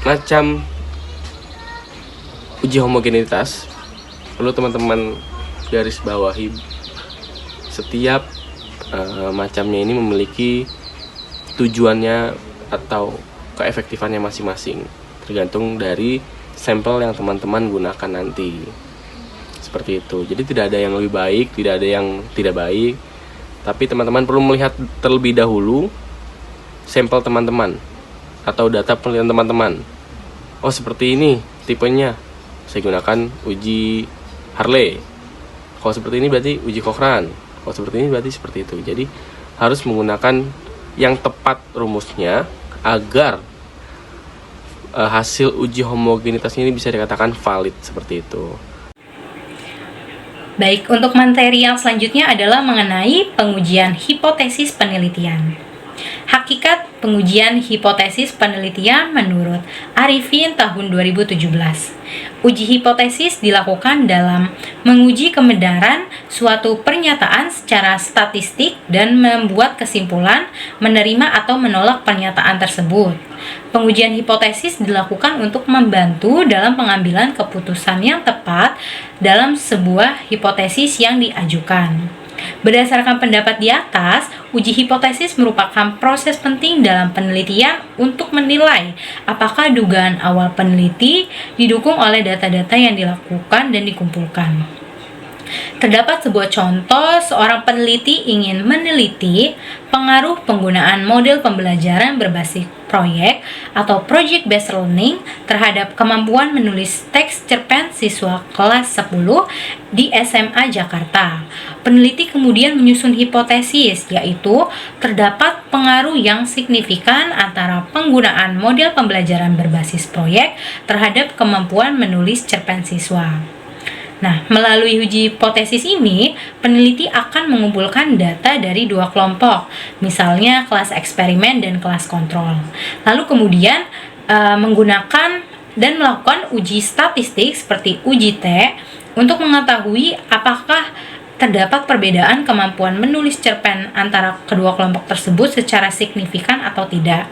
macam uji homogenitas, perlu teman-teman garis bawahi setiap macamnya ini memiliki tujuannya atau keefektifannya masing-masing, tergantung dari sampel yang teman-teman gunakan nanti. Seperti itu. Jadi tidak ada yang lebih baik, tidak ada yang tidak baik, tapi teman-teman perlu melihat terlebih dahulu sampel teman-teman atau data penelitian teman-teman. Oh, seperti ini tipenya, saya gunakan uji Harle. Kalau seperti ini berarti uji Cochrane. Kalau seperti ini berarti seperti itu. Jadi harus menggunakan yang tepat rumusnya agar hasil uji homogenitasnya ini bisa dikatakan valid, seperti itu. Baik, untuk materi yang selanjutnya adalah mengenai pengujian hipotesis penelitian. Hakikat pengujian hipotesis penelitian menurut Arifin tahun 2017. Uji hipotesis dilakukan dalam menguji kebenaran suatu pernyataan secara statistik dan membuat kesimpulan, menerima atau menolak pernyataan tersebut. Pengujian hipotesis dilakukan untuk membantu dalam pengambilan keputusan yang tepat dalam sebuah hipotesis yang diajukan. Berdasarkan pendapat di atas, uji hipotesis merupakan proses penting dalam penelitian untuk menilai apakah dugaan awal peneliti didukung oleh data-data yang dilakukan dan dikumpulkan. Terdapat sebuah contoh seorang peneliti ingin meneliti pengaruh penggunaan model pembelajaran berbasis proyek atau project based learning terhadap kemampuan menulis teks cerpen siswa kelas 10 di SMA Jakarta. Peneliti kemudian menyusun hipotesis, yaitu terdapat pengaruh yang signifikan antara penggunaan model pembelajaran berbasis proyek terhadap kemampuan menulis cerpen siswa. Nah, melalui uji hipotesis ini, peneliti akan mengumpulkan data dari dua kelompok, misalnya kelas eksperimen dan kelas kontrol. Lalu kemudian menggunakan dan melakukan uji statistik seperti uji T untuk mengetahui apakah terdapat perbedaan kemampuan menulis cerpen antara kedua kelompok tersebut secara signifikan atau tidak.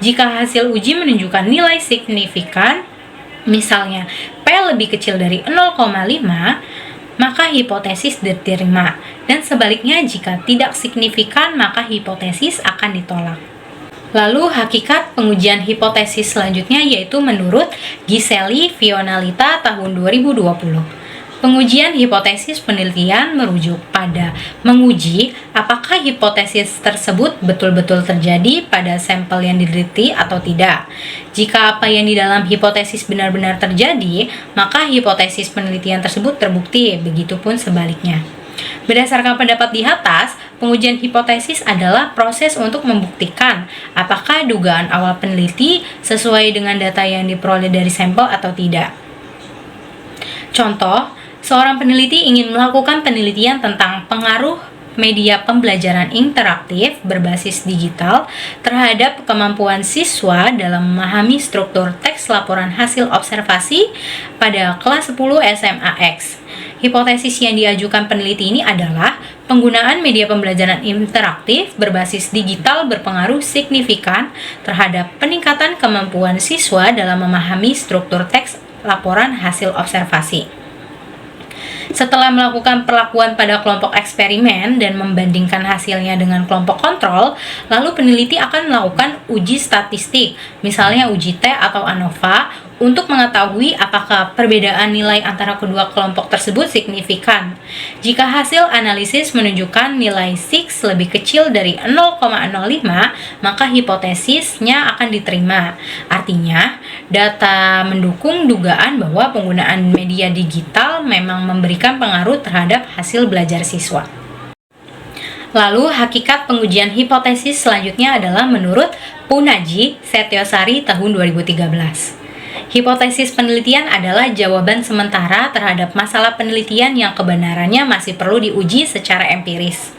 Jika hasil uji menunjukkan nilai signifikan, misalnya P lebih kecil dari 0,5, maka hipotesis diterima, dan sebaliknya jika tidak signifikan maka hipotesis akan ditolak. Lalu hakikat pengujian hipotesis selanjutnya yaitu menurut Giselli Fionalita tahun 2020. Pengujian hipotesis penelitian merujuk pada menguji apakah hipotesis tersebut betul-betul terjadi pada sampel yang diteliti atau tidak. Jika apa yang di dalam hipotesis benar-benar terjadi, maka hipotesis penelitian tersebut terbukti, begitupun sebaliknya. Berdasarkan pendapat di atas, pengujian hipotesis adalah proses untuk membuktikan apakah dugaan awal peneliti sesuai dengan data yang diperoleh dari sampel atau tidak. Contoh, seorang peneliti ingin melakukan penelitian tentang pengaruh media pembelajaran interaktif berbasis digital terhadap kemampuan siswa dalam memahami struktur teks laporan hasil observasi pada kelas 10 SMA-X. Hipotesis yang diajukan peneliti ini adalah penggunaan media pembelajaran interaktif berbasis digital berpengaruh signifikan terhadap peningkatan kemampuan siswa dalam memahami struktur teks laporan hasil observasi. Setelah melakukan perlakuan pada kelompok eksperimen dan membandingkan hasilnya dengan kelompok kontrol, lalu peneliti akan melakukan uji statistik, misalnya uji T atau ANOVA, untuk mengetahui apakah perbedaan nilai antara kedua kelompok tersebut signifikan. Jika hasil analisis menunjukkan nilai Siggs lebih kecil dari 0,05, maka hipotesisnya akan diterima. Artinya, data mendukung dugaan bahwa penggunaan media digital memang memberikan pengaruh terhadap hasil belajar siswa. Lalu, hakikat pengujian hipotesis selanjutnya adalah menurut Punaji Setiosari tahun 2013. Hipotesis penelitian adalah jawaban sementara terhadap masalah penelitian yang kebenarannya masih perlu diuji secara empiris.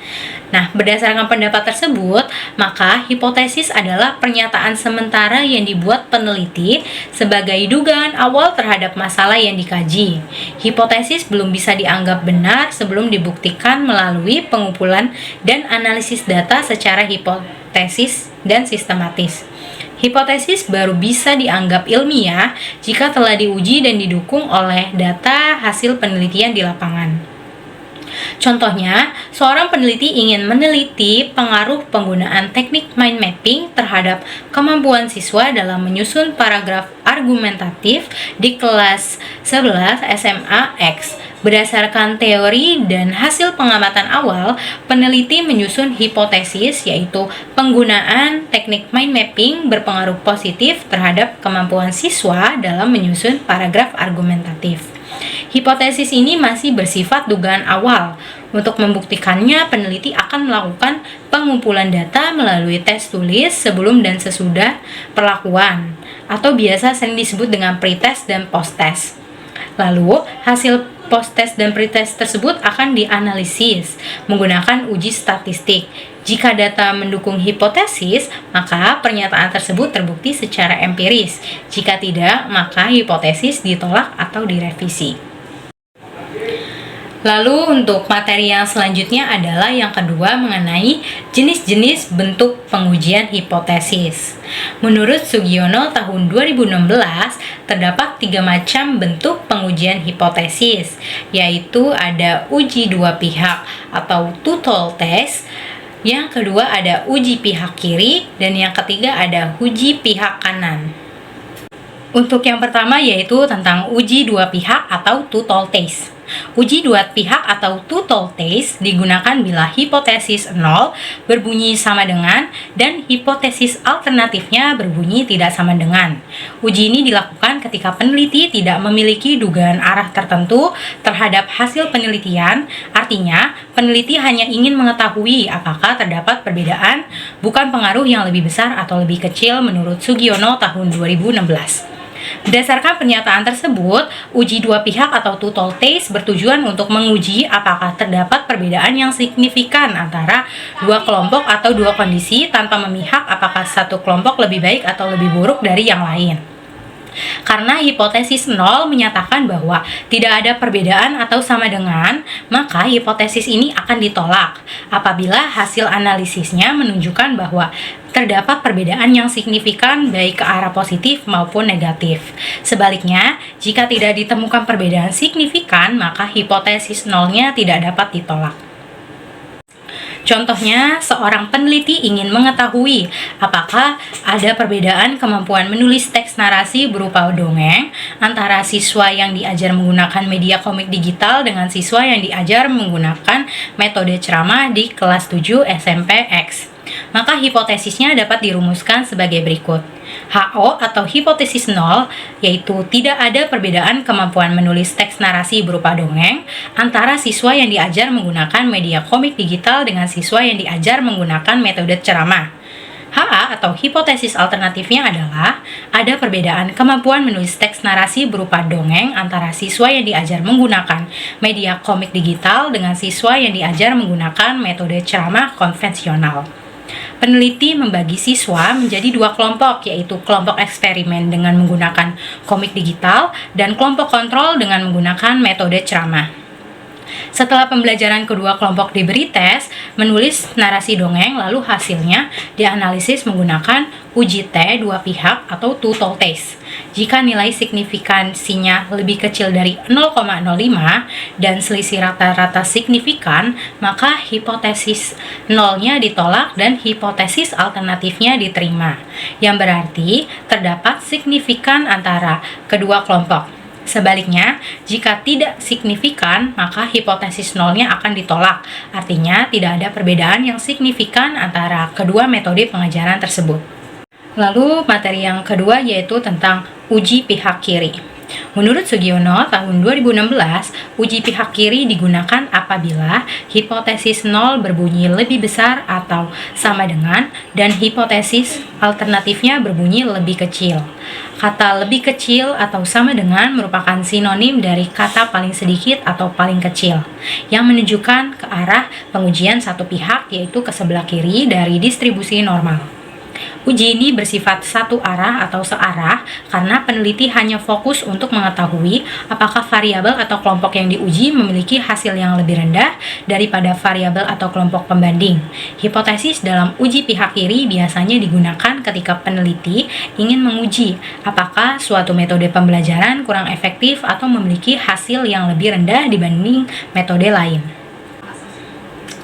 Nah, berdasarkan pendapat tersebut, maka hipotesis adalah pernyataan sementara yang dibuat peneliti sebagai dugaan awal terhadap masalah yang dikaji. Hipotesis belum bisa dianggap benar sebelum dibuktikan melalui pengumpulan dan analisis data secara hipotesis dan sistematis. Hipotesis baru bisa dianggap ilmiah jika telah diuji dan didukung oleh data hasil penelitian di lapangan. Contohnya, seorang peneliti ingin meneliti pengaruh penggunaan teknik mind mapping terhadap kemampuan siswa dalam menyusun paragraf argumentatif di kelas 11 SMA-X. Berdasarkan teori dan hasil pengamatan awal, peneliti menyusun hipotesis yaitu penggunaan teknik mind mapping berpengaruh positif terhadap kemampuan siswa dalam menyusun paragraf argumentatif. Hipotesis ini masih bersifat dugaan awal. Untuk membuktikannya, peneliti akan melakukan pengumpulan data melalui tes tulis sebelum dan sesudah perlakuan, atau biasa sering disebut dengan pretest dan post-test. Lalu, hasil post-test dan pretest tersebut akan dianalisis menggunakan uji statistik. Jika data mendukung hipotesis, maka pernyataan tersebut terbukti secara empiris. Jika tidak, maka hipotesis ditolak atau direvisi. Lalu untuk materi yang selanjutnya adalah yang kedua mengenai jenis-jenis bentuk pengujian hipotesis. Menurut Sugiono tahun 2016, terdapat 3 macam bentuk pengujian hipotesis, yaitu ada uji dua pihak atau two-tool test, yang kedua ada uji pihak kiri, dan yang ketiga ada uji pihak kanan. Untuk yang pertama yaitu tentang uji dua pihak atau two-tool test. Uji dua pihak atau two-tool test digunakan bila hipotesis 0 berbunyi sama dengan dan hipotesis alternatifnya berbunyi tidak sama dengan. Uji ini dilakukan ketika peneliti tidak memiliki dugaan arah tertentu terhadap hasil penelitian. Artinya, peneliti hanya ingin mengetahui apakah terdapat perbedaan, bukan pengaruh yang lebih besar atau lebih kecil menurut Sugiono tahun 2016. Berdasarkan pernyataan tersebut, uji dua pihak atau two-toll test bertujuan untuk menguji apakah terdapat perbedaan yang signifikan antara dua kelompok atau dua kondisi tanpa memihak apakah satu kelompok lebih baik atau lebih buruk dari yang lain. Karena hipotesis 0 menyatakan bahwa tidak ada perbedaan atau sama dengan, maka hipotesis ini akan ditolak apabila hasil analisisnya menunjukkan bahwa terdapat perbedaan yang signifikan baik ke arah positif maupun negatif. Sebaliknya, jika tidak ditemukan perbedaan signifikan, maka hipotesis 0-nya tidak dapat ditolak. Contohnya, seorang peneliti ingin mengetahui apakah ada perbedaan kemampuan menulis teks narasi berupa dongeng antara siswa yang diajar menggunakan media komik digital dengan siswa yang diajar menggunakan metode ceramah di kelas 7 SMP X. Maka hipotesisnya dapat dirumuskan sebagai berikut. HO atau hipotesis 0 yaitu tidak ada perbedaan kemampuan menulis teks narasi berupa dongeng antara siswa yang diajar menggunakan media komik digital dengan siswa yang diajar menggunakan metode ceramah. HA atau hipotesis alternatifnya adalah ada perbedaan kemampuan menulis teks narasi berupa dongeng antara siswa yang diajar menggunakan media komik digital dengan siswa yang diajar menggunakan metode ceramah konvensional. Peneliti membagi siswa menjadi dua kelompok, yaitu kelompok eksperimen dengan menggunakan komik digital dan kelompok kontrol dengan menggunakan metode ceramah. Setelah pembelajaran kedua kelompok diberi tes menulis narasi dongeng, lalu hasilnya dianalisis menggunakan uji T dua pihak atau two-toll test. Jika nilai signifikansinya lebih kecil dari 0,05 dan selisih rata-rata signifikan, maka hipotesis 0-nya ditolak dan hipotesis alternatifnya diterima, yang berarti terdapat signifikan antara kedua kelompok. Sebaliknya, jika tidak signifikan, maka hipotesis 0-nya akan ditolak. Artinya, tidak ada perbedaan yang signifikan antara kedua metode pengajaran tersebut. Lalu, materi yang kedua yaitu tentang uji pihak kiri. Menurut Sugiono, tahun 2016, uji pihak kiri digunakan apabila hipotesis 0 berbunyi lebih besar atau sama dengan, dan hipotesis alternatifnya berbunyi lebih kecil. Kata lebih kecil atau sama dengan merupakan sinonim dari kata paling sedikit atau paling kecil, yang menunjukkan ke arah pengujian satu pihak, yaitu ke sebelah kiri dari distribusi normal. Uji ini bersifat satu arah atau searah karena peneliti hanya fokus untuk mengetahui apakah variabel atau kelompok yang diuji memiliki hasil yang lebih rendah daripada variabel atau kelompok pembanding. Hipotesis dalam uji pihak kiri biasanya digunakan ketika peneliti ingin menguji apakah suatu metode pembelajaran kurang efektif atau memiliki hasil yang lebih rendah dibanding metode lain.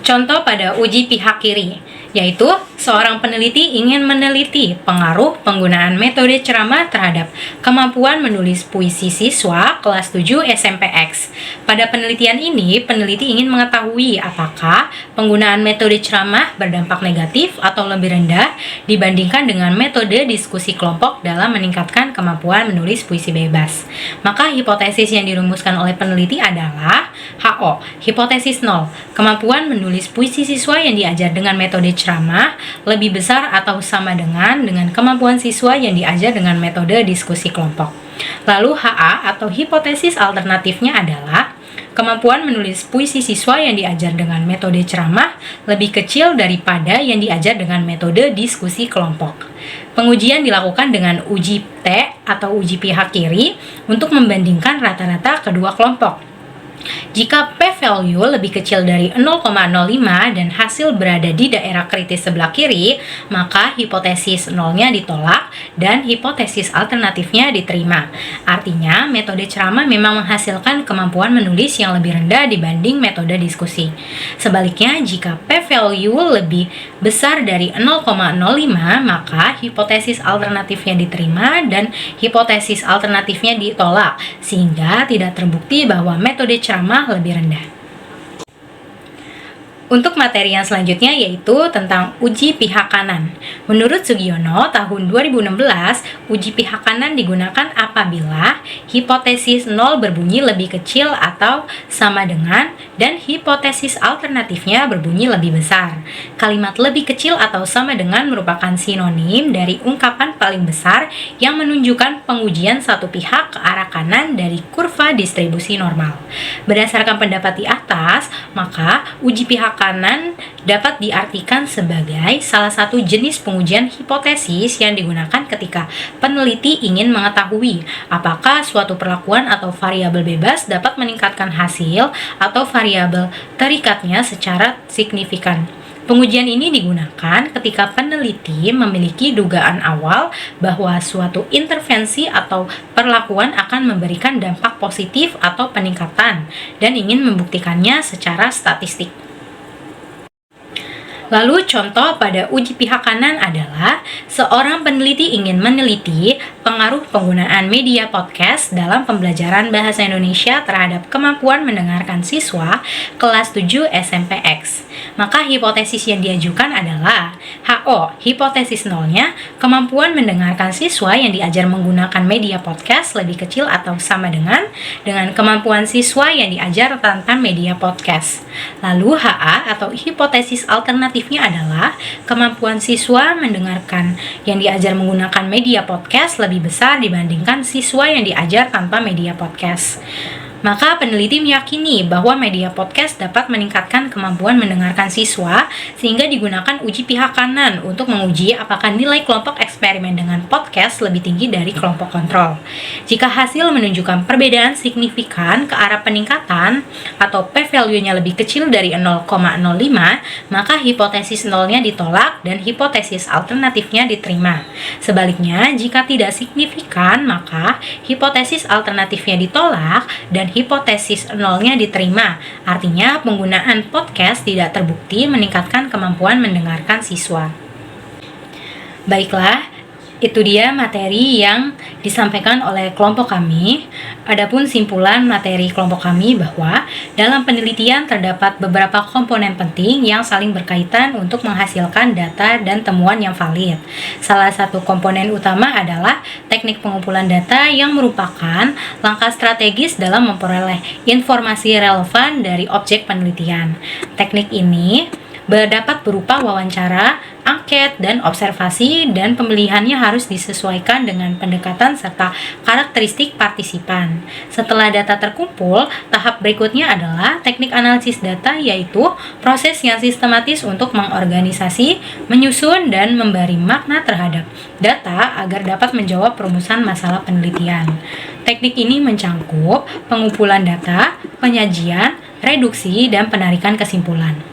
Contoh pada uji pihak kiri, yaitu seorang peneliti ingin meneliti pengaruh penggunaan metode ceramah terhadap kemampuan menulis puisi siswa kelas 7 SMP X. Pada penelitian ini, peneliti ingin mengetahui apakah penggunaan metode ceramah berdampak negatif atau lebih rendah dibandingkan dengan metode diskusi kelompok dalam meningkatkan kemampuan menulis puisi bebas. Maka hipotesis yang dirumuskan oleh peneliti adalah HO, hipotesis 0, kemampuan menulis puisi siswa yang diajar dengan metode ceramah lebih besar atau sama dengan kemampuan siswa yang diajar dengan metode diskusi kelompok. Lalu HA atau hipotesis alternatifnya adalah kemampuan menulis puisi siswa yang diajar dengan metode ceramah lebih kecil daripada yang diajar dengan metode diskusi kelompok. Pengujian dilakukan dengan uji T atau uji pihak kiri untuk membandingkan rata-rata kedua kelompok. Jika p-value lebih kecil dari 0,05 dan hasil berada di daerah kritis sebelah kiri, maka hipotesis 0-nya ditolak dan hipotesis alternatifnya diterima. Artinya, metode ceramah memang menghasilkan kemampuan menulis yang lebih rendah dibanding metode diskusi. Sebaliknya, jika p-value lebih besar dari 0,05, maka hipotesis alternatifnya diterima dan hipotesis alternatifnya ditolak, sehingga tidak terbukti bahwa metode ceramah lebih rendah. Untuk materi yang selanjutnya yaitu tentang uji pihak kanan. Menurut Sugiono, tahun 2016, uji pihak kanan digunakan apabila hipotesis 0 berbunyi lebih kecil atau sama dengan dan hipotesis alternatifnya berbunyi lebih besar. Kalimat lebih kecil atau sama dengan merupakan sinonim dari ungkapan paling besar yang menunjukkan pengujian satu pihak ke arah kanan dari kurva distribusi normal. Berdasarkan pendapat di atas, maka uji pihak kanan dapat diartikan sebagai salah satu jenis pengujian hipotesis yang digunakan ketika peneliti ingin mengetahui apakah suatu perlakuan atau variabel bebas dapat meningkatkan hasil atau variabel terikatnya secara signifikan. Pengujian ini digunakan ketika peneliti memiliki dugaan awal bahwa suatu intervensi atau perlakuan akan memberikan dampak positif atau peningkatan dan ingin membuktikannya secara statistik. Lalu contoh pada uji pihak kanan adalah seorang peneliti ingin meneliti pengaruh penggunaan media podcast dalam pembelajaran bahasa Indonesia terhadap kemampuan mendengarkan siswa kelas 7 SMPX. Maka hipotesis yang diajukan adalah HO, hipotesis nolnya, kemampuan mendengarkan siswa yang diajar menggunakan media podcast lebih kecil atau sama dengan kemampuan siswa yang diajar tanpa media podcast. Lalu HA atau hipotesis alternatifnya adalah kemampuan siswa mendengarkan yang diajar menggunakan media podcast lebih besar dibandingkan siswa yang diajar tanpa media podcast. Maka peneliti meyakini bahwa media podcast dapat meningkatkan kemampuan mendengarkan siswa sehingga digunakan uji pihak kanan untuk menguji apakah nilai kelompok eksperimen dengan podcast lebih tinggi dari kelompok kontrol. Jika hasil menunjukkan perbedaan signifikan ke arah peningkatan atau p-value-nya lebih kecil dari 0,05, maka hipotesis nolnya ditolak dan hipotesis alternatifnya diterima. Sebaliknya, jika tidak signifikan, maka hipotesis alternatifnya ditolak dan hipotesis nolnya diterima. Artinya penggunaan podcast tidak terbukti meningkatkan kemampuan mendengarkan siswa. Baiklah, itu dia materi yang disampaikan oleh kelompok kami. Adapun simpulan materi kelompok kami bahwa dalam penelitian terdapat beberapa komponen penting yang saling berkaitan untuk menghasilkan data dan temuan yang valid. Salah satu komponen utama adalah teknik pengumpulan data yang merupakan langkah strategis dalam memperoleh informasi relevan dari objek penelitian. Teknik ini dapat berupa wawancara, angket, dan observasi, dan pemilihannya harus disesuaikan dengan pendekatan serta karakteristik partisipan. Setelah data terkumpul, tahap berikutnya adalah teknik analisis data, yaitu proses yang sistematis untuk mengorganisasi, menyusun, dan memberi makna terhadap data agar dapat menjawab perumusan masalah penelitian. Teknik ini mencangkup pengumpulan data, penyajian, reduksi, dan penarikan kesimpulan.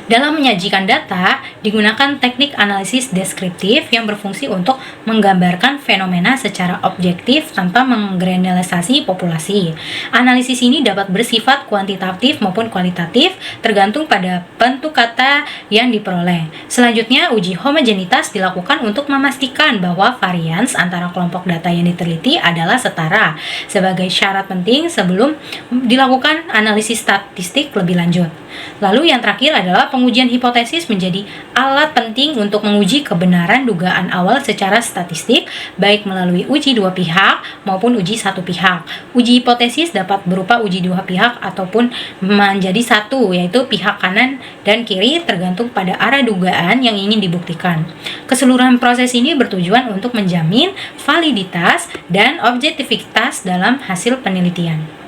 Dalam menyajikan data, digunakan teknik analisis deskriptif yang berfungsi untuk menggambarkan fenomena secara objektif tanpa menggeneralisasi populasi. Analisis ini dapat bersifat kuantitatif maupun kualitatif, tergantung pada bentuk kata yang diperoleh. Selanjutnya, uji homogenitas dilakukan untuk memastikan bahwa varians antara kelompok data yang diteliti adalah setara, sebagai syarat penting sebelum dilakukan analisis statistik lebih lanjut. Lalu yang terakhir adalah pengujian hipotesis menjadi alat penting untuk menguji kebenaran dugaan awal secara statistik, baik melalui uji dua pihak maupun uji satu pihak. Uji hipotesis dapat berupa uji dua pihak ataupun menjadi satu, yaitu pihak kanan dan kiri tergantung pada arah dugaan yang ingin dibuktikan. Keseluruhan proses ini bertujuan untuk menjamin validitas dan objektivitas dalam hasil penelitian.